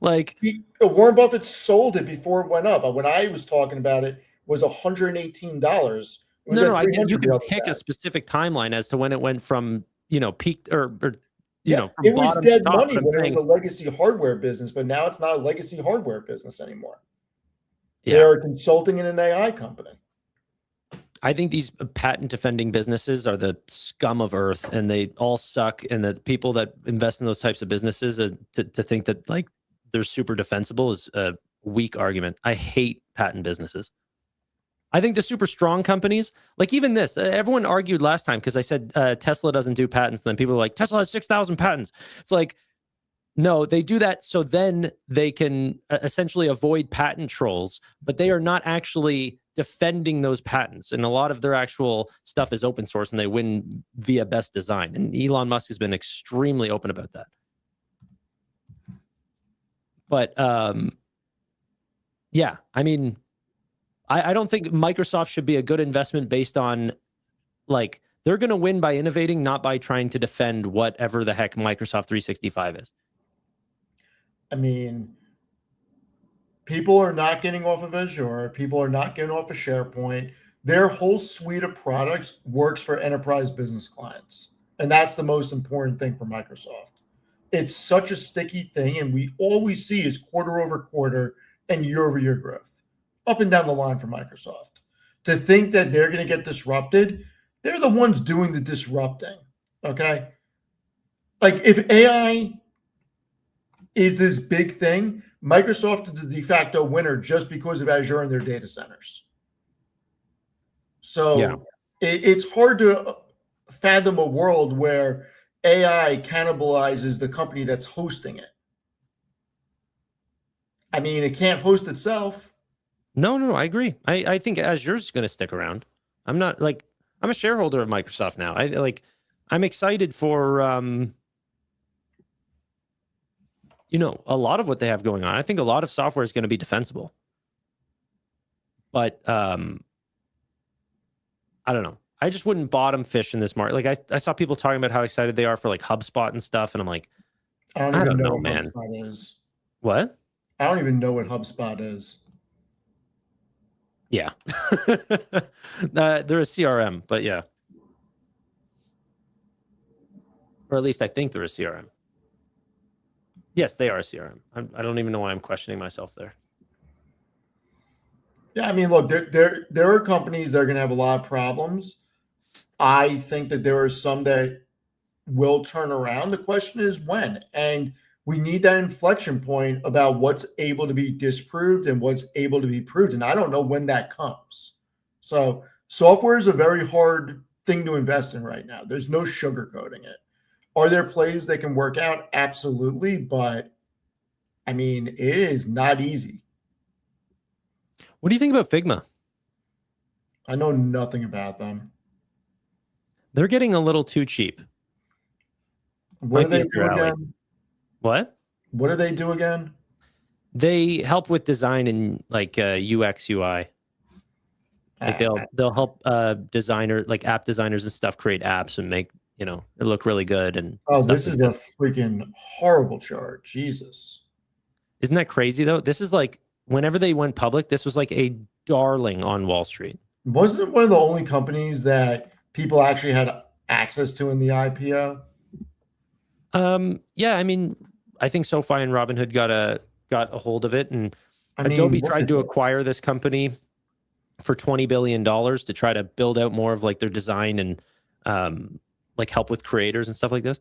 Warren Buffett sold it before it went up. When I was talking about it, was $118. No, you can pick a specific timeline as to when it went from, peak or it was dead money when it was a legacy hardware business, but now it's not a legacy hardware business anymore. Yeah. They're consulting in an AI company. I think these patent defending businesses are the scum of earth, and they all suck. And the people that invest in those types of businesses to think that like they're super defensible is a weak argument. I hate patent businesses. I think the super strong companies, like even this, everyone argued last time because I said Tesla doesn't do patents. Then people are like, Tesla has 6,000 patents. It's like, no, they do that so then they can essentially avoid patent trolls, but they are not actually defending those patents. And a lot of their actual stuff is open source and they win via best design. And Elon Musk has been extremely open about that. But yeah, I mean, I don't think Microsoft should be a good investment based on like they're going to win by innovating, not by trying to defend whatever the heck Microsoft 365 is. I mean, people are not getting off of Azure. People are not getting off of SharePoint. Their whole suite of products works for enterprise business clients. And that's the most important thing for Microsoft. It's such a sticky thing. And we all we see is quarter over quarter and year over year growth up and down the line for Microsoft. To think that they're going to get disrupted, they're the ones doing the disrupting. Okay. Like if AI is this big thing, Microsoft is the de facto winner just because of Azure and their data centers. So Yeah. it's hard to fathom a world where AI cannibalizes the company that's hosting it. I mean, it can't host itself. No, I agree. I think Azure's going to stick around. I'm not like, I'm a shareholder of Microsoft now. I'm excited for, you know, a lot of what they have going on. I think a lot of software is going to be defensible. But I don't know. I just wouldn't bottom fish in this market. Like I saw people talking about how excited they are for like HubSpot and stuff, and I'm like, I don't even know what man. HubSpot is. What? I don't even know what HubSpot is. Yeah. They're a CRM, but yeah. Or at least I think they're a CRM. Yes, they are a CRM. I don't even know why I'm questioning myself there. Yeah, I mean, look, there are companies that are going to have a lot of problems. I think that there are some that will turn around. The question is when. And we need that inflection point about what's able to be disproved and what's able to be proved. And I don't know when that comes. So software is a very hard thing to invest in right now. There's no sugarcoating it. Are there plays that can work out? Absolutely. But I mean, it is not easy. What do you think about Figma? I know nothing about them. They're getting a little too cheap. What do Might be they up your do alley. again? What? What do they do again? They help with design and like UX UI. Like they'll help designers, like app designers and stuff, create apps and make, you know, it look really good. And this is a freaking horrible chart. Jesus. Isn't that crazy though? This is like whenever they went public, this was like a darling on Wall Street. Wasn't it one of the only companies that people actually had access to in the IPO? Yeah, I mean, I think SoFi and Robinhood got a hold of it, and I mean, Adobe tried to acquire this company for $20 billion to try to build out more of like their design and like help with creators and stuff like this.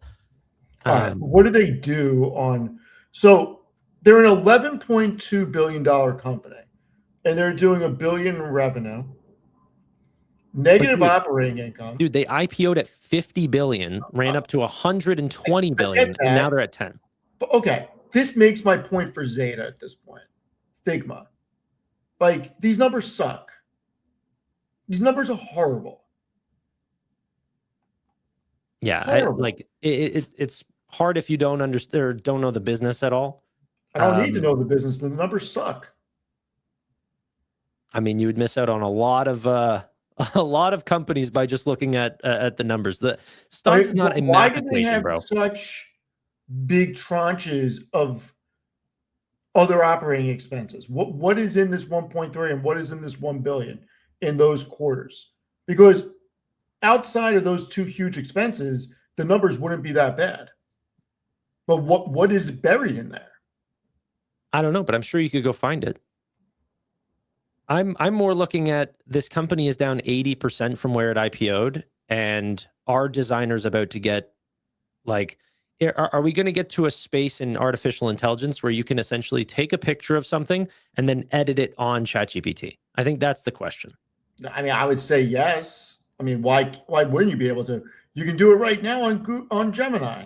All right, what do they do on? So they're an $11.2 billion company, and they're doing $1 billion in revenue, negative operating income. Dude, they IPO'd at 50 billion, ran up to 120 billion, and now they're at 10. Okay, this makes my point for Zeta at this point. Figma. Like, these numbers suck. These numbers are horrible. Yeah, it's hard if you don't understand or don't know the business at all. I don't need to know the business. The numbers suck. I mean, you would miss out on a lot of companies by just looking at the numbers. The stock is not a math equation, bro. Such big tranches of other operating expenses? What is in this 1.3 and what is in this 1 billion in those quarters? Because outside of those two huge expenses, the numbers wouldn't be that bad. But what is buried in there? I don't know, but I'm sure you could go find it. I'm more looking at this company is down 80% from where it IPO'd, and our designer's about to get like, are we going to get to a space in artificial intelligence where you can essentially take a picture of something and then edit it on ChatGPT? I think that's the question. I mean, I would say yes. I mean, why wouldn't you be able to? You can do it right now on Gemini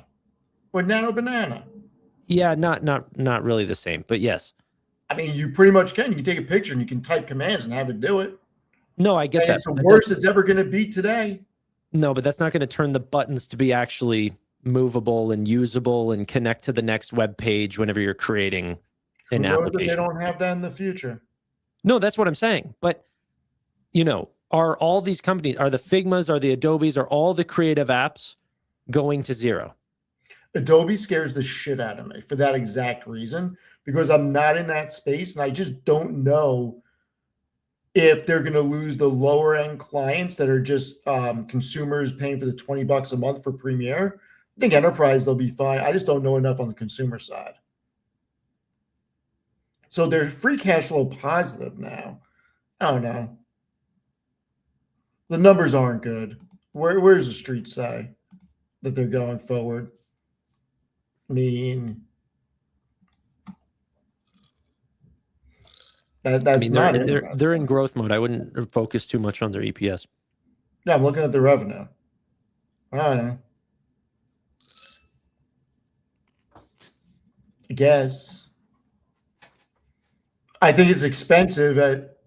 with Nano Banana. Yeah, not really the same, but yes. I mean, you pretty much can. You can take a picture and you can type commands and have it do it. No, I get And that. it's the worst it's ever going to be today. No, but that's not going to turn the buttons to be actually movable and usable and connect to the next web page whenever you're creating an application. They don't have that in the future. No, that's what I'm saying. But, you know, are all these companies, are the Figmas, are the Adobes, are all the creative apps going to zero? Adobe scares the shit out of me for that exact reason, because I'm not in that space and I just don't know if they're going to lose the lower end clients that are just consumers paying for the $20 a month for Premiere. I think enterprise, they'll be fine. I just don't know enough on the consumer side. So they're free cash flow positive now. I don't know. The numbers aren't good. Where's the street say that they're going forward? I mean, that's not they're in growth mode. I wouldn't focus too much on their EPS. Yeah, I'm looking at the revenue. I don't know. I guess. I think it's expensive at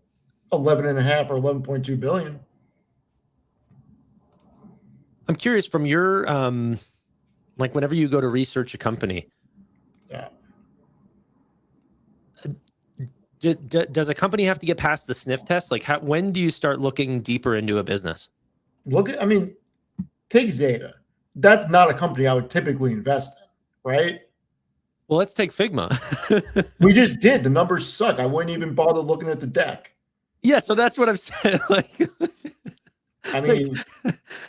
11.5 or 11.2 billion. I'm curious from your like whenever you go to research a company. Yeah. Does a company have to get past the sniff test? Like, when do you start looking deeper into a business? I mean, take Zeta. That's not a company I would typically invest in, right? Well, let's take Figma. We just did. The numbers suck. I wouldn't even bother looking at the deck. Yeah, so that's what I'm saying. Like, I mean,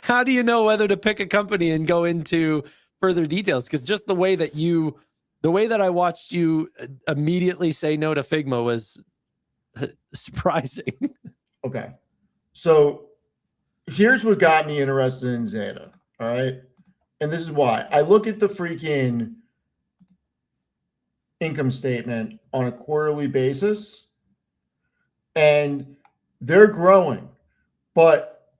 how do you know whether to pick a company and go into further details? Because just the way that I watched you immediately say no to Figma was surprising. Okay. So here's what got me interested in Zeta. All right. And this is why I look at the freaking income statement on a quarterly basis and they're growing, but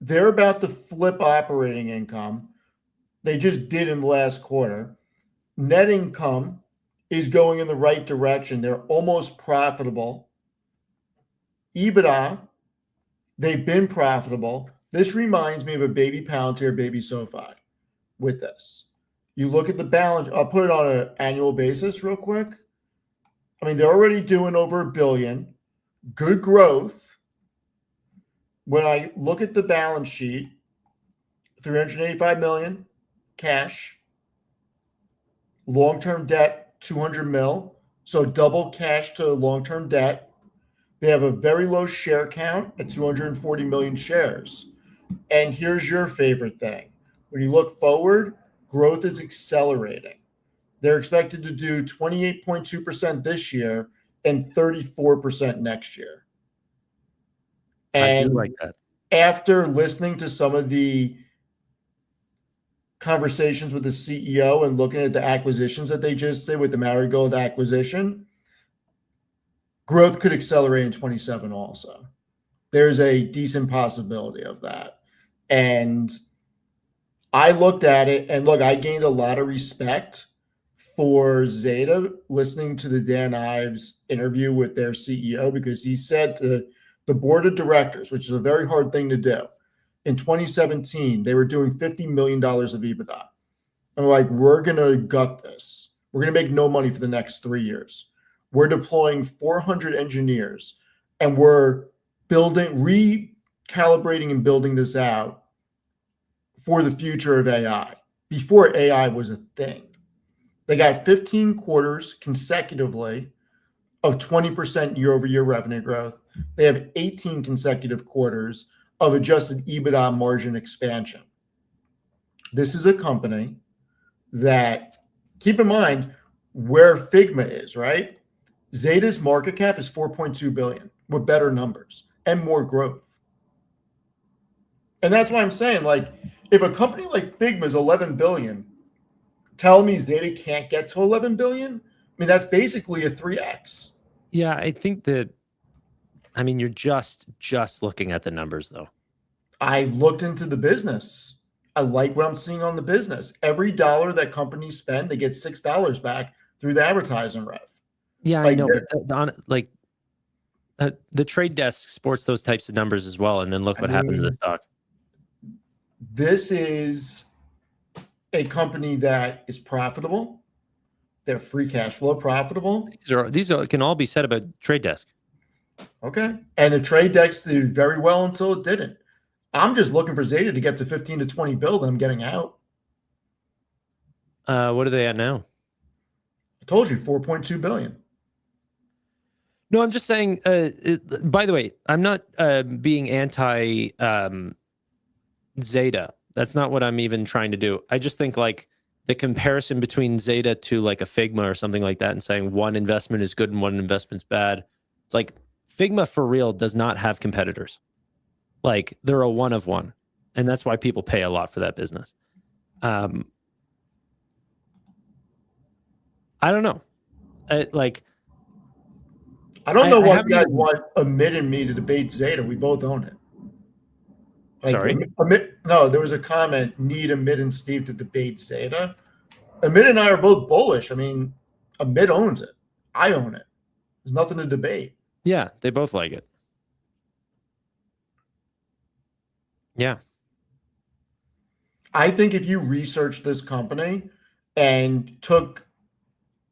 they're about to flip operating income. They just did in the last quarter. Net income is going in the right direction. They're almost profitable. EBITDA, they've been profitable. This reminds me of a baby Palantir, baby SoFi with this. You look at the balance, I'll put it on an annual basis real quick. I mean, they're already doing over $1 billion. Good growth. When I look at the balance sheet, $385 million cash. Long-term debt, 200 mil. So double cash to long-term debt. They have a very low share count at 240 million shares. And here's your favorite thing. When you look forward, growth is accelerating. They're expected to do 28.2% this year and 34% next year. And I do like that. After listening to some of the conversations with the CEO and looking at the acquisitions that they just did with the Marigold acquisition, growth could accelerate in 27 also. There's a decent possibility of that. And I looked at it and look, I gained a lot of respect for Zeta listening to the Dan Ives interview with their CEO, because he said to the board of directors, which is a very hard thing to do, in 2017, they were doing $50 million of EBITDA. And we're like, we're going to gut this. We're going to make no money for the next 3 years. We're deploying 400 engineers and we're recalibrating and building this out for the future of AI, before AI was a thing. They got 15 quarters consecutively of 20% year-over-year revenue growth. They have 18 consecutive quarters of adjusted EBITDA margin expansion. This is a company that, keep in mind where Figma is, right? Zeta's market cap is 4.2 billion. with better numbers and more growth. And that's why I'm saying, like, if a company like Figma is 11 billion, tell me Zeta can't get to 11 billion. I mean, that's basically a 3x. Yeah, I think that. I mean, you're just looking at the numbers, though. I looked into the business. I like what I'm seeing on the business. Every dollar that companies spend, they get $6 back through the advertising rev. Yeah, Like, I know, but the trade desk sports those types of numbers as well, and then look what happened to the stock. This is a company that is profitable. They're free cash flow profitable. These can all be said about trade desk. Okay. And the trade desk did very well until it didn't. I'm just looking for Zeta to get to 15 to 20 bill, then I'm getting out. What are they at now? I told you 4.2 billion. No, I'm just saying, by the way, I'm not being anti Zeta. That's not what I'm even trying to do. I just think like the comparison between Zeta to like a Figma or something like that and saying one investment is good and one investment's bad. It's like Figma for real does not have competitors. Like they're a one of one. And that's why people pay a lot for that business. I don't know. I don't know why you guys want Amit and me to debate Zeta. We both own it. Like, sorry? No, there was a comment, need Amit and Steve to debate Zeta. Amit and I are both bullish. I mean, Amit owns it. I own it. There's nothing to debate. Yeah, they both like it. Yeah. I think if you researched this company and took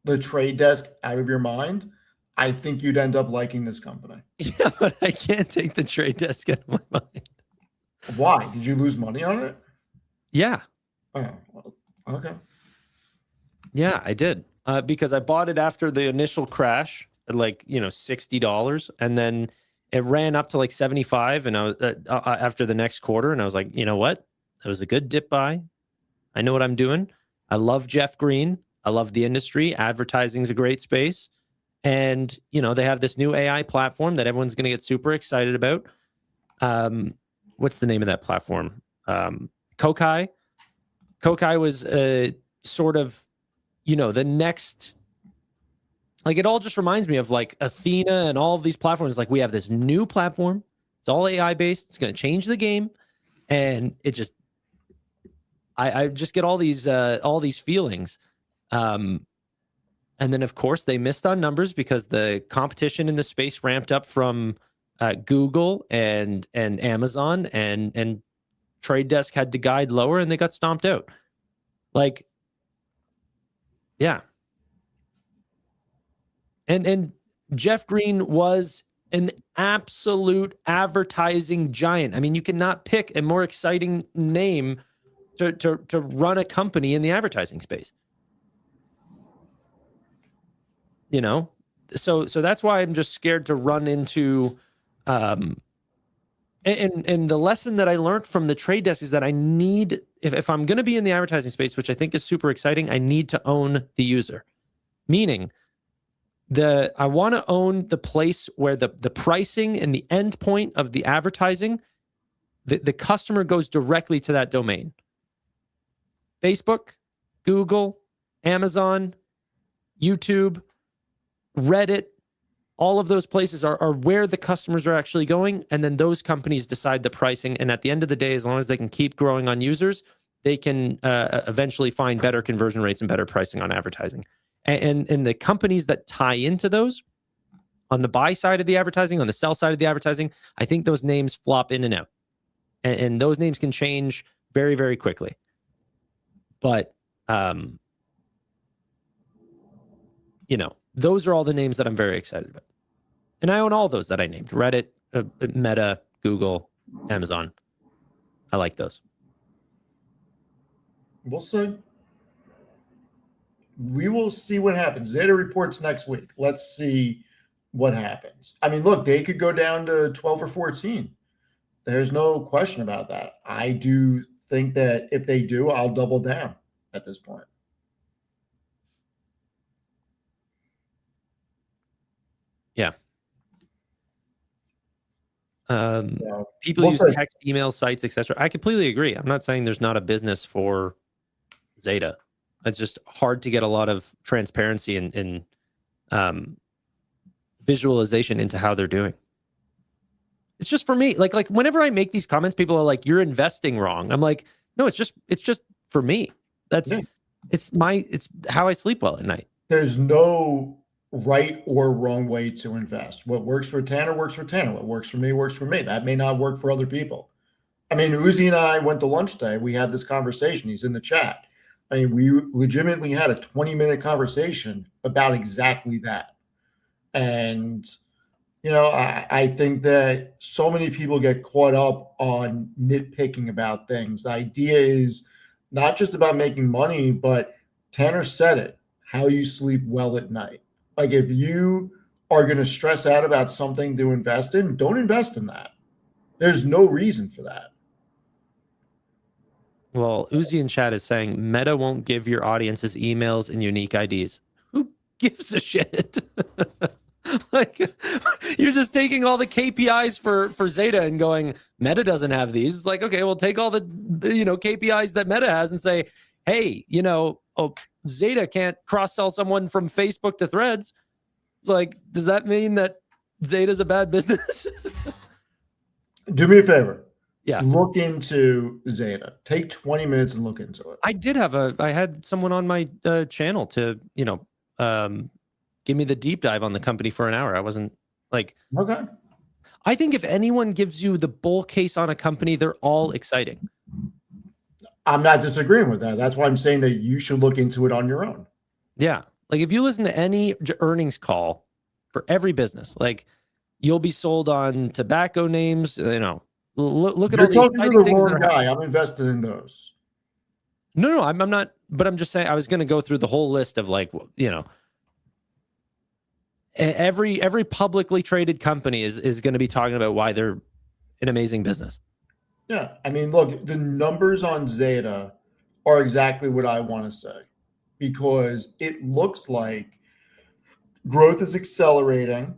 the trade desk out of your mind, I think you'd end up liking this company. Yeah, but I can't take the trade desk out of my mind. Why? Did you lose money on it? Yeah. Oh, well, okay. Yeah, I did. Because I bought it after the initial crash at like, $60. And then it ran up to like 75 and I was after the next quarter. And I was like, you know what? That was a good dip buy. I know what I'm doing. I love Jeff Green. I love the industry. Advertising is a great space. And, they have this new AI platform that everyone's going to get super excited about. What's the name of that platform? Kokai. Kokai was sort of, the next, like it all just reminds me of like Athena and all of these platforms. Like we have this new platform. It's all AI based. It's going to change the game. And it just, I just get all these feelings. And then of course they missed on numbers because the competition in the space ramped up from Google and Amazon and Trade Desk had to guide lower and they got stomped out. Like, yeah. And Jeff Green was an absolute advertising giant. I mean, you cannot pick a more exciting name to run a company in the advertising space. So that's why I'm just scared to run into and the lesson that I learned from the trade desk is that I need, if I'm going to be in the advertising space, which I think is super exciting, I need to own the user. Meaning I want to own the place where the pricing and the end point of the advertising, the customer goes directly to that domain. Facebook, Google, Amazon, YouTube, Reddit, all of those places are where the customers are actually going. And then those companies decide the pricing. And at the end of the day, as long as they can keep growing on users, they can eventually find better conversion rates and better pricing on advertising. And the companies that tie into those on the buy side of the advertising, on the sell side of the advertising, I think those names flop in and out. And those names can change very, very quickly. But, those are all the names that I'm very excited about. And I own all those that I named. Reddit, Meta, Google, Amazon. I like those. We'll see. We will see what happens. Zeta reports next week. Let's see what happens. I mean, look, they could go down to 12 or 14. There's no question about that. I do think that if they do, I'll double down at this point. Yeah. So People we'll use see. text, email, sites, etc. I completely agree. I'm not saying there's not a business for Zeta. It's just hard to get a lot of transparency and visualization into how they're doing. It's just for me. Like whenever I make these comments, people are like, "You're investing wrong." I'm like, "No, it's just for me. That's Yeah. it's how I sleep well at night." There's no right or wrong way to invest. What works for Tanner works for Tanner. What works for me works for me. That may not work for other people. I mean, Uzi and I went to lunch today. We had this conversation. He's in the chat. I mean, we legitimately had a 20-minute conversation about exactly that. And, I think that so many people get caught up on nitpicking about things. The idea is not just about making money, but Tanner said it, how you sleep well at night. Like if you are going to stress out about something to invest in, don't invest in that. There's no reason for that. Well, Uzi in chat is saying Meta won't give your audiences emails and unique IDs. Who gives a shit? Like you're just taking all the KPIs for Zeta and going, Meta doesn't have these. It's like, okay, well, take all the KPIs that Meta has and say, hey, Zeta can't cross-sell someone from Facebook to Threads. It's like, does that mean that Zeta's a bad business? Do me a favor. Yeah. Look into Zeta. Take 20 minutes and look into it. I had someone on my channel to, give me the deep dive on the company for an hour. I wasn't like, Okay. I think if anyone gives you the bull case on a company, they're all exciting. I'm not disagreeing with that. That's why I'm saying that you should look into it on your own. Yeah. Like if you listen to any earnings call for every business, like you'll be sold on tobacco names, look at You're all the talking to exciting the things wrong that are guy. I'm invested in those. No, I'm not, but I'm just saying I was going to go through the whole list of every publicly traded company is going to be talking about why they're an amazing business. Yeah. I mean, look, the numbers on Zeta are exactly what I want to say because it looks like growth is accelerating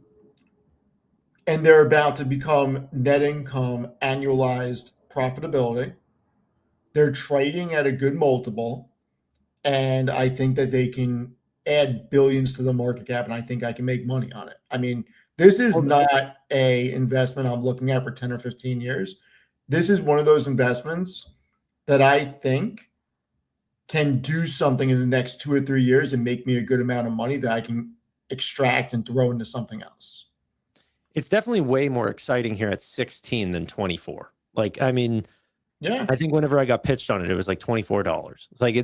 and they're about to become net income annualized profitability. They're trading at a good multiple. And I think that they can add billions to the market cap, and I think I can make money on it. I mean, this is not a investment I'm looking at for 10 or 15 years. This is one of those investments that I think can do something in the next 2 or 3 years and make me a good amount of money that I can extract and throw into something else. It's definitely way more exciting here at 16 than 24. Like, I mean, Yeah. I think whenever I got pitched on it, it was like $24. It's like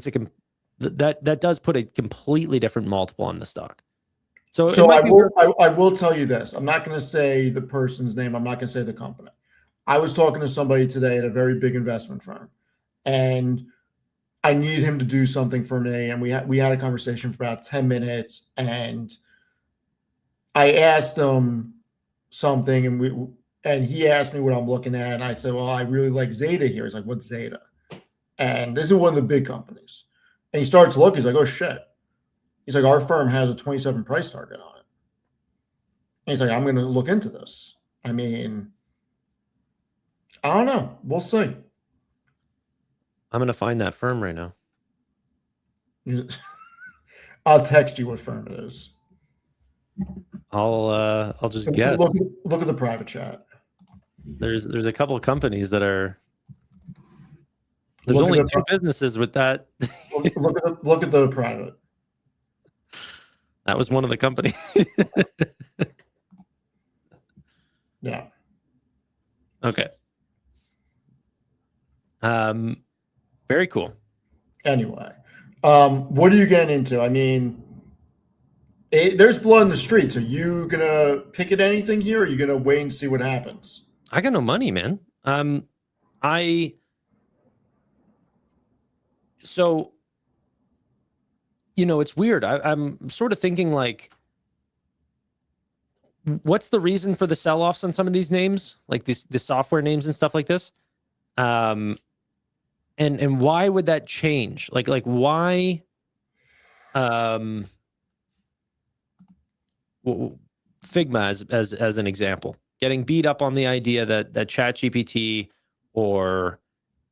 that does put a completely different multiple on the stock. So I will tell you this. I'm not going to say the person's name. I'm not going to say the company. I was talking to somebody today at a very big investment firm, and I need him to do something for me. And we had a conversation for about 10 minutes, and I asked him something, and he asked me what I'm looking at, and I said, "Well, I really like Zeta here." He's like, "What's Zeta?" And this is one of the big companies. And he starts looking. He's like, "Oh shit." He's like, "Our firm has a 27 price target on it." And he's like, "I'm going to look into this." I mean, I don't know. We'll see. I'm going to find that firm right now. I'll text you what firm it is. I'll just guess. Look at the private chat. There's a couple of companies that are. There's only two businesses with that. Look at the private. That was one of the companies. Yeah. Okay. Very cool. Anyway, what are you getting into? I mean, there's blood in the streets. Are you gonna pick at anything here? Or are you gonna wait and see what happens? I got no money, man. So, it's weird. I'm sort of thinking like, what's the reason for the sell-offs on some of these names, like the software names and stuff like this? And why would that change? Like why? Figma as an example. getting beat up on the idea that ChatGPT or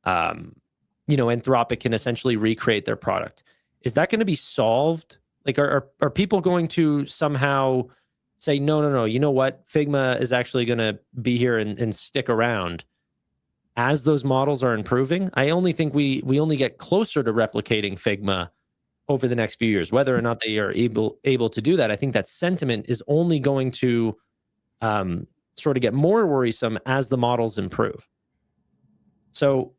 Anthropic can essentially recreate their product. Is that going to be solved? Like, are people going to somehow say, no, you know what? Figma is actually going to be here and stick around as those models are improving? I only think we only get closer to replicating Figma over the next few years. Whether or not they are able to do that, I think that sentiment is only going to sort of get more worrisome as the models improve. So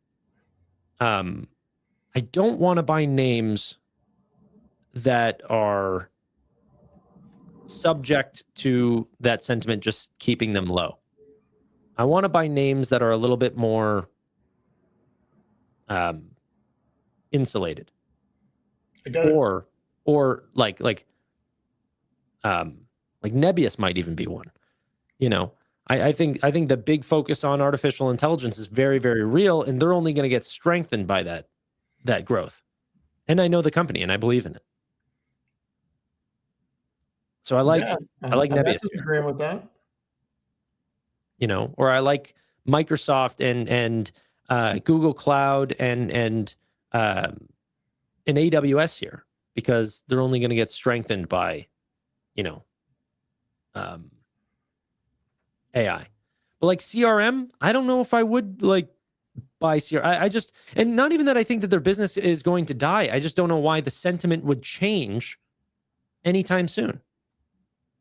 I don't want to buy names that are subject to that sentiment just keeping them low. I want to buy names that are a little bit more insulated. I got it. Or like Nebius might even be one. I think the big focus on artificial intelligence is very, very real, and they're only going to get strengthened by that growth. And I know the company, and I believe in it. So I like Nebius. I'm agreeing with that. Or I like Microsoft and Google Cloud and AWS here, because they're only going to get strengthened by, AI. But like CRM, I don't know if I would buy CRM. I just, and not even that I think that their business is going to die. I just don't know why the sentiment would change anytime soon.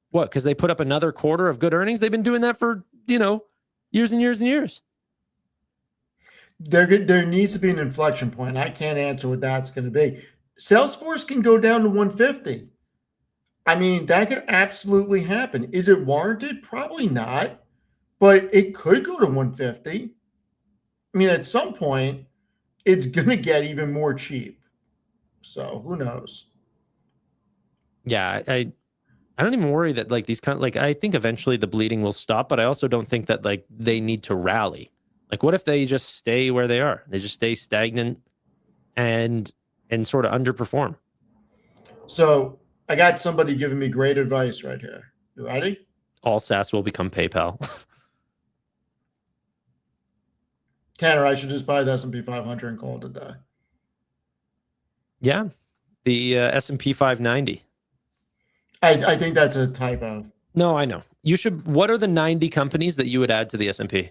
What? Because they put up another quarter of good earnings? They've been doing that for, years and years and years. There needs to be an inflection point. I can't answer what that's going to be. Salesforce can go down to 150. I mean, that could absolutely happen. Is it warranted? Probably not, but it could go to 150. I mean, at some point, it's going to get even more cheap. So who knows? Yeah, I don't even worry that these I think eventually the bleeding will stop, but I also don't think that they need to rally. What if they just stay where they are? They just stay stagnant and sort of underperform. So I got somebody giving me great advice right here. You ready? All SaaS will become PayPal. Tanner, I should just buy the S&P 500 and call it a day. Yeah, the S&P 590. I think that's a typo. No, I know. You should. What are the 90 companies that you would add to the S&P?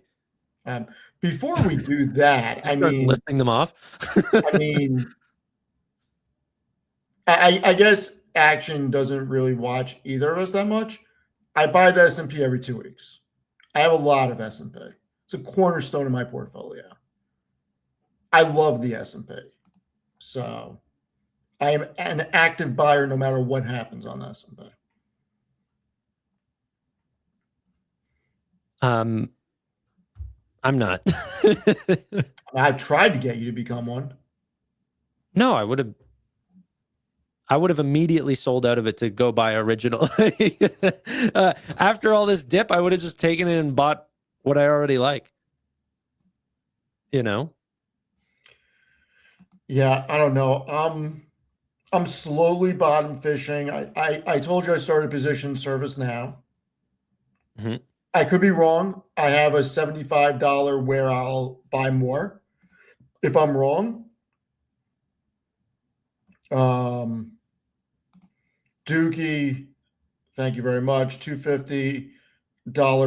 Before we do that, I mean, listing them off. I guess Action doesn't really watch either of us that much. I buy the S&P every 2 weeks. I have a lot of S&P. It's a cornerstone of my portfolio. I love the S&P. So I am an active buyer no matter what happens on the S&P. I'm not. I've tried to get you to become one. No, I would have immediately sold out of it to go buy original. After all this dip, I would have just taken it and bought what I already like. Yeah, I don't know. I'm slowly bottom fishing. I told you I started position ServiceNow. Mm-hmm. I could be wrong. I have a $75 where I'll buy more if I'm wrong. Dookie, thank you very much. $250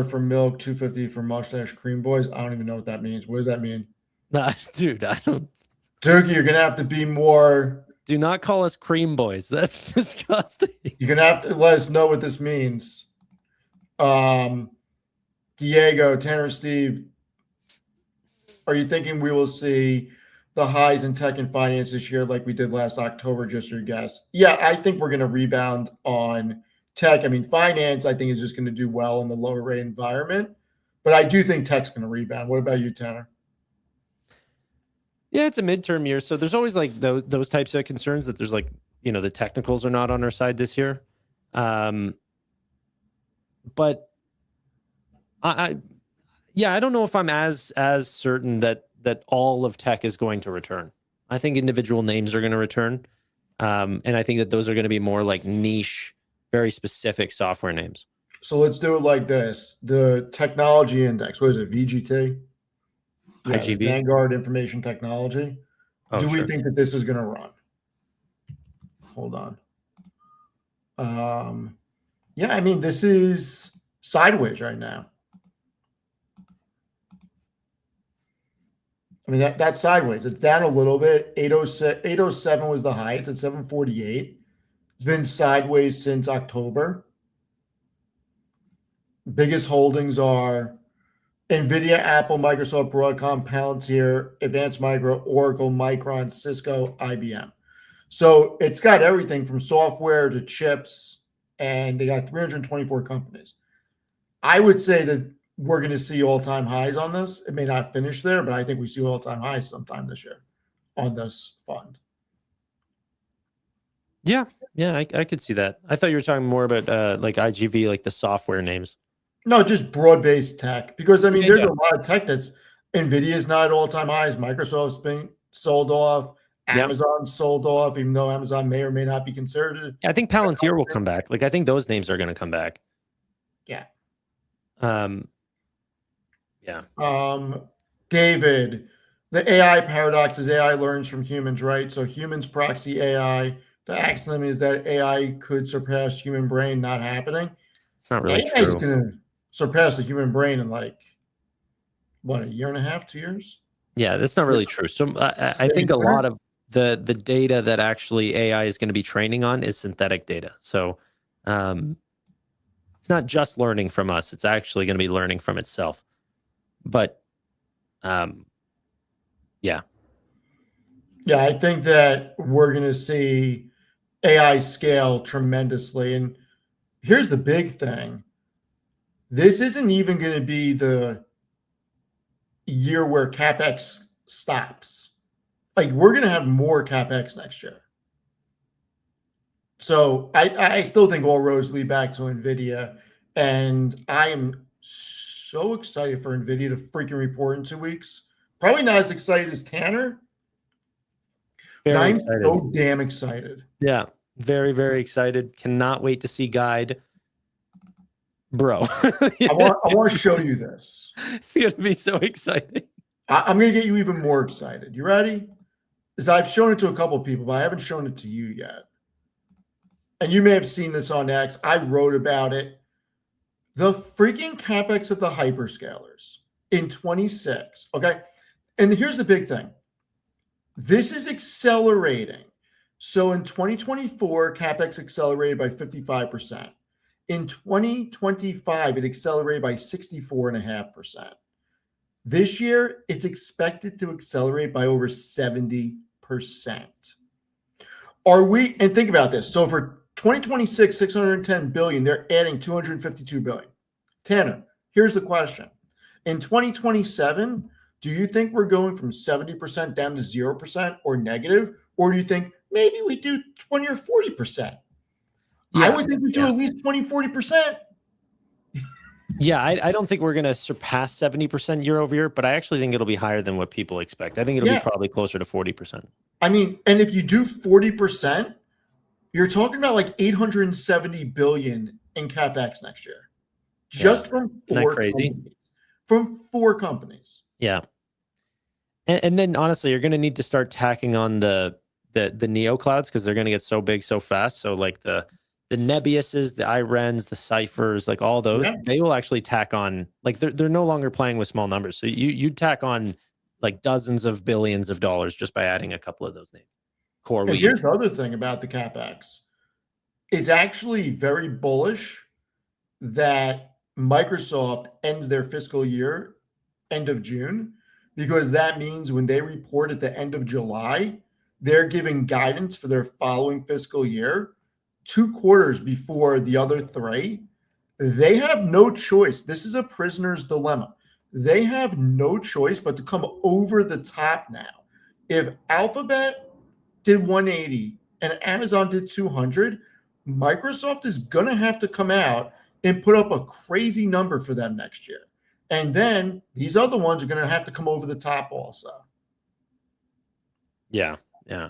for milk, $250 for mustache cream boys. I don't even know what that means. What does that mean? Dude, I don't. Dookie, you're gonna have to be more. Do not call us cream boys. That's disgusting. You're gonna have to let us know what this means. Diego, Tanner, Steve, are you thinking we will see the highs in tech and finance this year like we did last October? Just your guess. Yeah, I think we're going to rebound on tech. I mean, finance, I think, is just going to do well in the lower rate environment. But I do think tech's going to rebound. What about you, Tanner? Yeah, it's a midterm year. So there's always those types of concerns that there's the technicals are not on our side this year. But I don't know if I'm as certain that all of tech is going to return. I think individual names are going to return. And I think that those are going to be more niche, very specific software names. So let's do it like this. The technology index, what is it, VGT? Yeah, the IGV. Vanguard Information Technology. Oh, Do we sure. think that this is going to run? Hold on. Yeah, I mean, this is sideways right now. I mean, that's sideways. It's down a little bit. 806, 807 was the high. It's at 748. It's been sideways since October. Biggest holdings are Nvidia, Apple, Microsoft, Broadcom, Palantir, Advanced Micro, Oracle, Micron, Cisco, IBM. So it's got everything from software to chips, and they got 324 companies. I would say that we're going to see all-time highs on this. It may not finish there, but I think we see all-time highs sometime this year on this fund. Yeah, I could see that. I thought you were talking more about like IGV, like the software names. No, just broad-based tech. Because, I mean, Yeah, there's yeah. a lot of tech that's NVIDIA's not at all-time highs. Microsoft's been sold off. Yeah. Amazon's sold off, even though Amazon may or may not be considered. I think Palantir will come back. Like I think those names are going to come back. Yeah. Yeah. David, the AI paradox is AI learns from humans, right? So humans proxy AI. The axiom is that AI could surpass human brain, not happening. It's not really AI is true. going to surpass the human brain in like, what, a year and a half, 2 years? Yeah, that's not really true. So I think a lot of the data that actually AI is going to be training on is synthetic data. So it's not just learning from us. It's actually going to be learning from itself. But yeah. Yeah, I think that we're going to see AI scale tremendously. And here's the big thing. This isn't even going to be the year where Capex stops. Like, we're going to have more Capex next year. So I still think all roads lead back to Nvidia. And I am so excited for Nvidia to freaking report in 2 weeks. Probably not as excited as Tanner. Very I'm excited. so damn excited. Yeah. Very, very excited. Cannot wait to see Guide. Bro. I want to show you this. It's going to be so exciting. I'm going to get you even more excited. You ready? Because I've shown it to a couple of people, but I haven't shown it to you yet. And you may have seen this on X. I wrote about it. The freaking Capex of the hyperscalers in 26. Okay. And here's the big thing. This is accelerating. So in 2024, Capex accelerated by 55%. In 2025, it accelerated by 64.5%. This year, it's expected to accelerate by over 70%. Are we, and think about this. So for 2026, 610 billion, they're adding 252 billion. Tanner, here's the question. In 2027, do you think we're going from 70% down to 0% or negative? Or do you think maybe we do 20 or 40%? I would think we do at least 20, 40%. Yeah, I don't think we're going to surpass 70% year over year, but I actually think it'll be higher than what people expect. I think it'll be probably closer to 40%. I mean, and if you do 40%, you're talking about like 870 billion in CapEx next year. Just from four companies. From 4 companies. Yeah. And then honestly, you're going to need to start tacking on the neo clouds because they're going to get so big so fast. So like the Nebiuses, the IRENs, the Ciphers, like all those, they will actually tack on, like they're no longer playing with small numbers. So you tack on like dozens of billions of dollars just by adding a couple of those names. And here's the other thing about the CapEx. It's actually very bullish that Microsoft ends their fiscal year end of June, because that means when they report at the end of July, they're giving guidance for their following fiscal year 2 quarters before the other 3. They have no choice. This is a prisoner's dilemma. They have no choice but to come over the top now. If Alphabet did 180 and Amazon did 200, Microsoft is going to have to come out and put up a crazy number for them next year. And then these other ones are going to have to come over the top also. Yeah, yeah.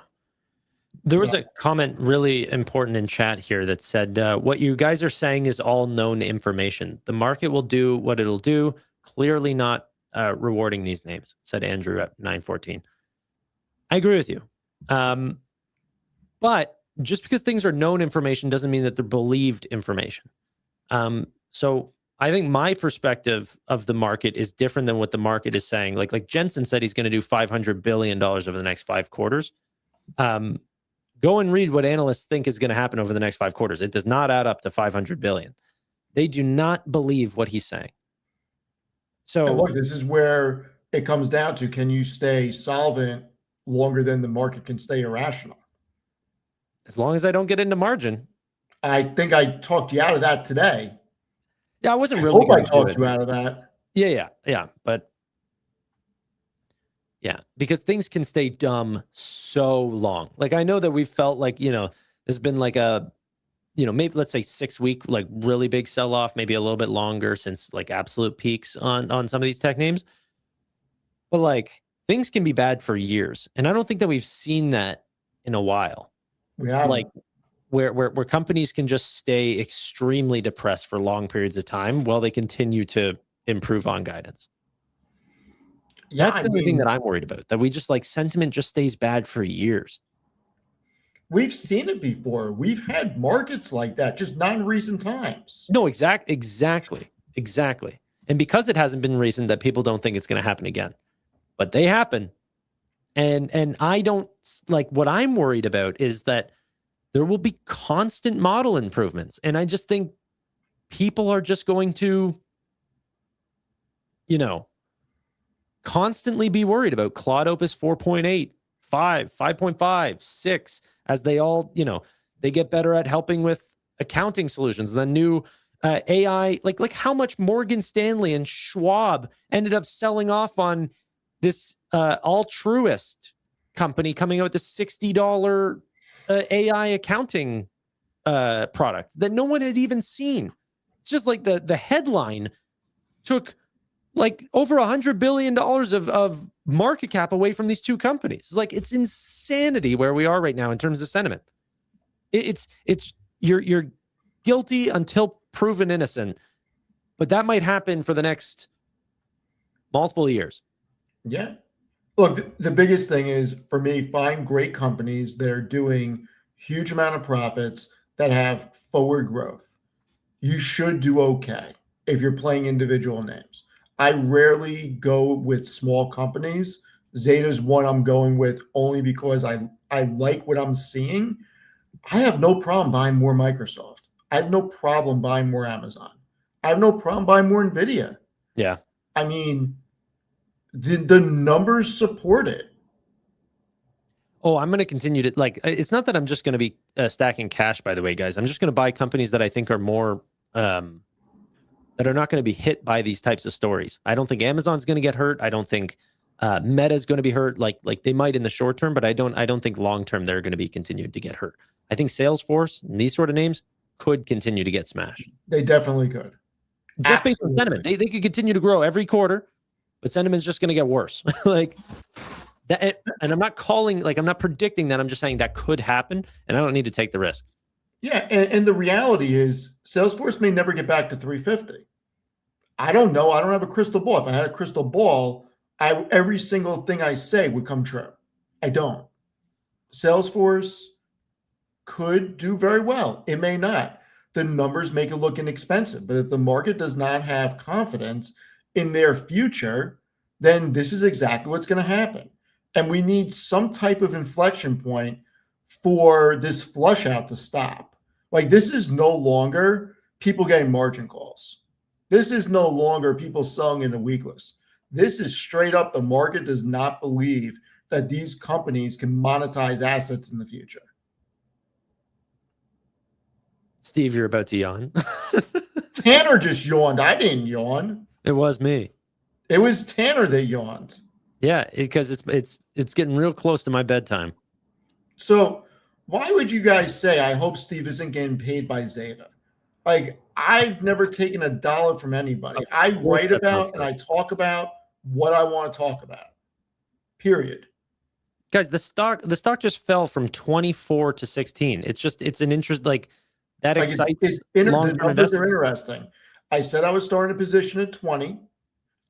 There was a comment really important in chat here that said, what you guys are saying is all known information. The market will do what it'll do. Clearly not rewarding these names, said Andrew at 914. I agree with you. But just because things are known information doesn't mean that they're believed information. So I think my perspective of the market is different than what the market is saying. Like Jensen said, he's going to do $500 billion over the next 5 quarters. Go and read what analysts think is going to happen over the next 5 quarters. It does not add up to 500 billion. They do not believe what he's saying. So and look, this is where it comes down to, can you stay solvent longer than the market can stay irrational? As long as I don't get into margin. I think I talked you out of that today. Yeah, I wasn't I really. hope I talked you out of that. Yeah. But yeah, because things can stay dumb so long. Like, I know that we've felt like, there's been like a, maybe let's say 6-week, like really big sell off, maybe a little bit longer since like absolute peaks on some of these tech names. But like things can be bad for years. And I don't think that we've seen that in a while. We have like where companies can just stay extremely depressed for long periods of time while they continue to improve on guidance. Yeah, That's the only thing that I'm worried about, that we just like sentiment just stays bad for years. We've seen it before. We've had markets like that, just not in recent times. No, exactly. And because it hasn't been recent, that people don't think it's going to happen again, but they happen. And I don't like, what I'm worried about is that there will be constant model improvements. And I just think people are just going to, constantly be worried about Claude Opus 4.8, 5, 5.5, 6, as they all, they get better at helping with accounting solutions. The new AI, like how much Morgan Stanley and Schwab ended up selling off on this altruist company coming out with this $60 AI accounting product that no one had even seen. It's just like the headline took like over $100 billion of market cap away from these two companies. It's like, it's insanity where we are right now in terms of sentiment. It's you're guilty until proven innocent, but that might happen for the next multiple years. Yeah. Look, the biggest thing is for me, find great companies that are doing huge amount of profits that have forward growth. You should do okay if you're playing individual names. I rarely go with small companies. Zeta's one I'm going with only because I like what I'm seeing. I have no problem buying more Microsoft. I have no problem buying more Amazon. I have no problem buying more Nvidia. Yeah. I mean, the numbers support it. Oh, I'm going to continue to like, it's not that I'm just going to be stacking cash, by the way, guys. I'm just going to buy companies that I think are more, that are not going to be hit by these types of stories. I don't think Amazon's going to get hurt. I don't think Meta is going to be hurt. Like they might in the short term, but I don't think long term they're going to be continued to get hurt. I think Salesforce and these sort of names could continue to get smashed. They definitely could. Just Absolutely. based on sentiment. They could continue to grow every quarter, but sentiment's just going to get worse. Like that, and I'm not I'm not predicting that. I'm just saying that could happen, and I don't need to take the risk. Yeah, and the reality is Salesforce may never get back to 350. I don't know. I don't have a crystal ball. If I had a crystal ball, every single thing I say would come true. I don't. Salesforce could do very well. It may not. The numbers make it look inexpensive. But if the market does not have confidence in their future, then this is exactly what's going to happen. And we need some type of inflection point for this flush out to stop. Like, this is no longer people getting margin calls. This is no longer people selling into weakless. This is straight up the market does not believe that these companies can monetize assets in the future. Steve, you're about to yawn. Tanner just yawned. I didn't yawn. It was me. It was Tanner that yawned. Yeah, because it's getting real close to my bedtime. So why would you guys say, I hope Steve isn't getting paid by Zeta? Like, I've never taken $1 from anybody. I write about and I talk about what I want to talk about. Period. Guys, the stock just fell from 24 to 16. It's an interest like that Like excites the long-term numbers are investors. interesting. I said I was starting a position at 20.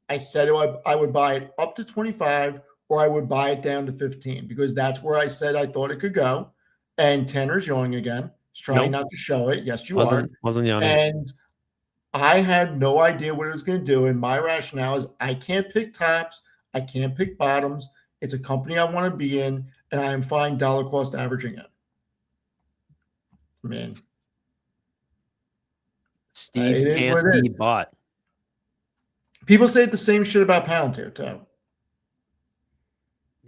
I said I would buy it up to 25 or I would buy it down to 15 because that's where I said I thought it could go. And Tanner's yawning again. He's trying No, not to show it. Yes, you are. wasn't yawning. And I had no idea what it was going to do. And my rationale is I can't pick tops. I can't pick bottoms. It's a company I want to be in, and I am fine dollar cost averaging it. I mean, Steve it is what can't it be is. bought. People say the same shit about Palantir too.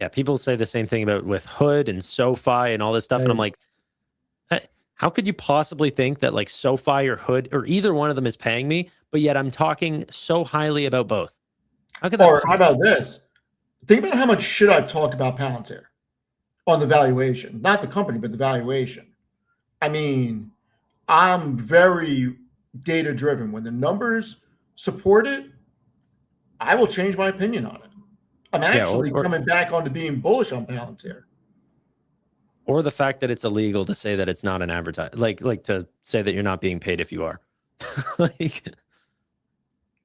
Yeah, people say the same thing about with Hood and SoFi and all this stuff, and I'm like, how could you possibly think that like SoFi or Hood or either one of them is paying me, but yet I'm talking so highly about both? How could that? Or how about this? Think about how much shit I've talked about Palantir on the valuation, not the company, but the valuation. I mean, I'm very data driven. When the numbers support it, I will change my opinion on it. I'm actually coming back onto being bullish on Palantir. Or the fact that it's illegal to say that it's not an advertise, like to say that you're not being paid if you are. Like,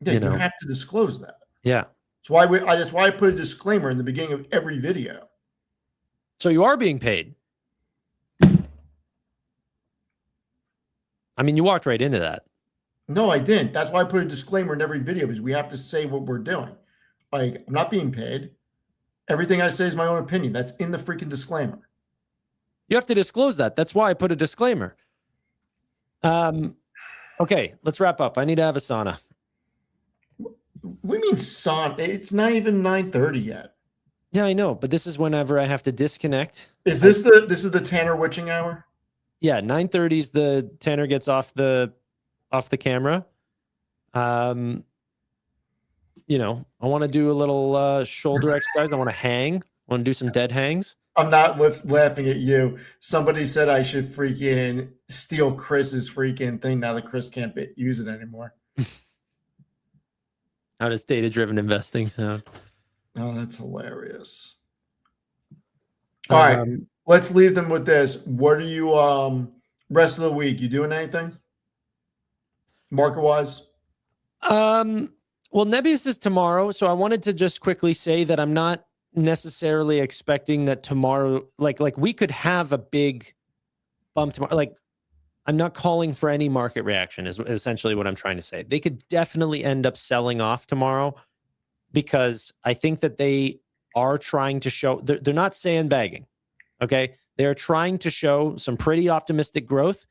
yeah, you have to disclose that. Yeah. That's why I put a disclaimer in the beginning of every video. So you are being paid. I mean, you walked right into that. No, I didn't. That's why I put a disclaimer in every video because we have to say what we're doing. Like, I'm not being paid. Everything I say is my own opinion. That's in the freaking disclaimer. You have to disclose that. That's why I put a disclaimer. Okay, let's wrap up. I need to have a sauna. We mean sauna. It's not even 9:30 yet. Yeah, I know, but this is whenever I have to disconnect. Is this the Tanner witching hour? Yeah, 9:30 is the Tanner gets off the camera. You know, I want to do a little shoulder exercise. I want to hang. I want to do some dead hangs. I'm not laughing at you. Somebody said I should freaking steal Chris's freaking thing now that Chris can't use it anymore. How does data-driven investing sound? Oh, that's hilarious. All right, let's leave them with this. What are you rest of the week? You doing anything market-wise? Well, Nebius is tomorrow, so I wanted to just quickly say that I'm not necessarily expecting that tomorrow, like we could have a big bump tomorrow. Like, I'm not calling for any market reaction is essentially what I'm trying to say. They could definitely end up selling off tomorrow because I think that they are trying to show, they're not sandbagging, okay? They're trying to show some pretty optimistic growth.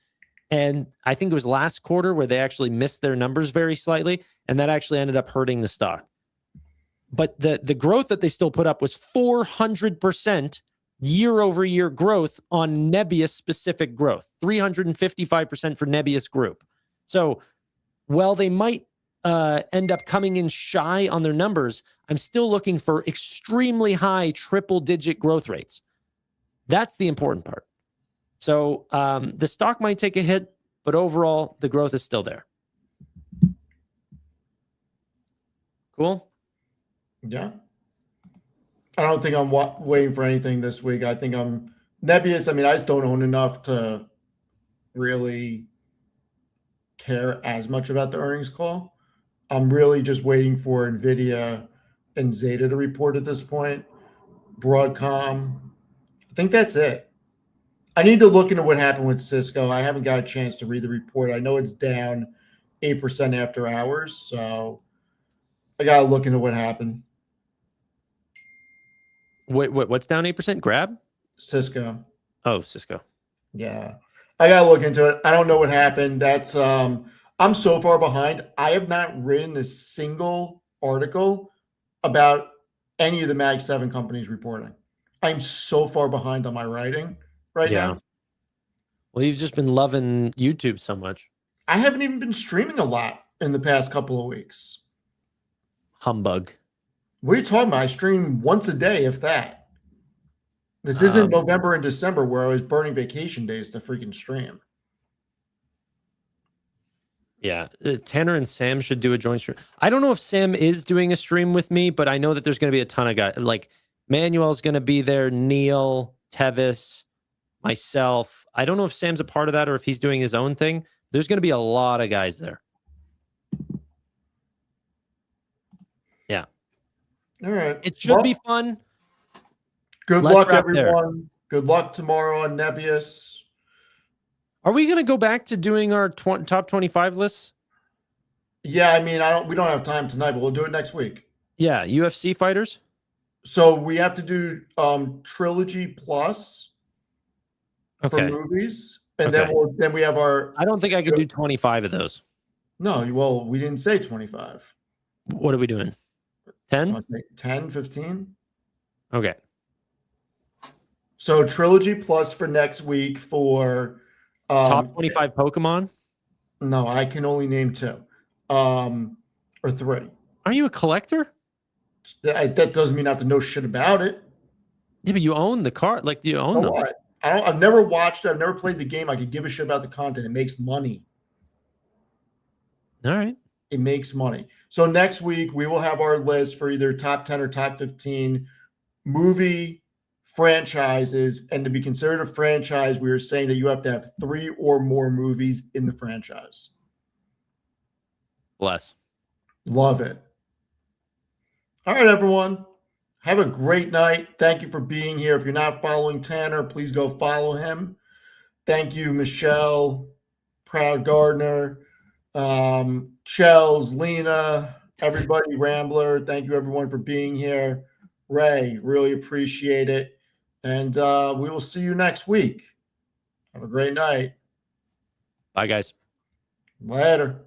And I think it was last quarter where they actually missed their numbers very slightly, and that actually ended up hurting the stock. But the growth that they still put up was 400% year-over-year growth on Nebius specific growth, 355% for Nebius Group. So while they might end up coming in shy on their numbers, I'm still looking for extremely high triple-digit growth rates. That's the important part. So the stock might take a hit, but overall, the growth is still there. Cool? Yeah. I don't think I'm waiting for anything this week. I think I'm Nebius. I mean, I just don't own enough to really care as much about the earnings call. I'm really just waiting for Nvidia and Zeta to report at this point. Broadcom. I think that's it. I need to look into what happened with Cisco. I haven't got a chance to read the report. I know it's down 8% after hours, so I got to look into what happened. What's down 8%? Grab? Cisco. Oh, Cisco. Yeah. I got to look into it. I don't know what happened. That's I'm so far behind. I have not written a single article about any of the Mag 7 companies reporting. I'm so far behind on my writing right now. Well, you've just been loving YouTube so much. I haven't even been streaming a lot in the past couple of weeks. Humbug. What are you talking about? I stream once a day, if that. This isn't November and December where I was burning vacation days to freaking stream. Yeah, Tanner and Sam should do a joint stream. I don't know if Sam is doing a stream with me, but I know that there's going to be a ton of guys. Like, Manuel's going to be there. Neil, Tevis, myself. I don't know if Sam's a part of that or if he's doing his own thing. There's going to be a lot of guys there. Yeah. All right. It should be fun. Good Let's luck, wrap there. everyone. Good luck tomorrow on Nebius. Are we going to go back to doing our top 25 lists? Yeah, I mean, we don't have time tonight, but we'll do it next week. Yeah, UFC fighters. So we have to do Trilogy Plus for movies, and then we have our. I don't think I can do 25 of those. No, well, we didn't say 25. What are we doing? 10? 10, 15? Okay. So Trilogy Plus for next week for top 25 Pokemon? No, I can only name 2. Or 3. Are you a collector? That doesn't mean I have to know shit about it. Yeah, but you own the card. Like, do you own them? What? I've never watched it. I've never played the game. I could give a shit about the content. It makes money. All right. It makes money. So next week, we will have our list for either top 10 or top 15 movie franchises. And to be considered a franchise, we are saying that you have to have 3 or more movies in the franchise. Bless. Love it. All right, everyone. Have a great night. Thank you for being here. If you're not following Tanner, please go follow him. Thank you, Michelle, Proud Gardener, Chels, Lena, everybody, Rambler. Thank you, everyone, for being here. Ray, really appreciate it. And we will see you next week. Have a great night. Bye, guys. Later.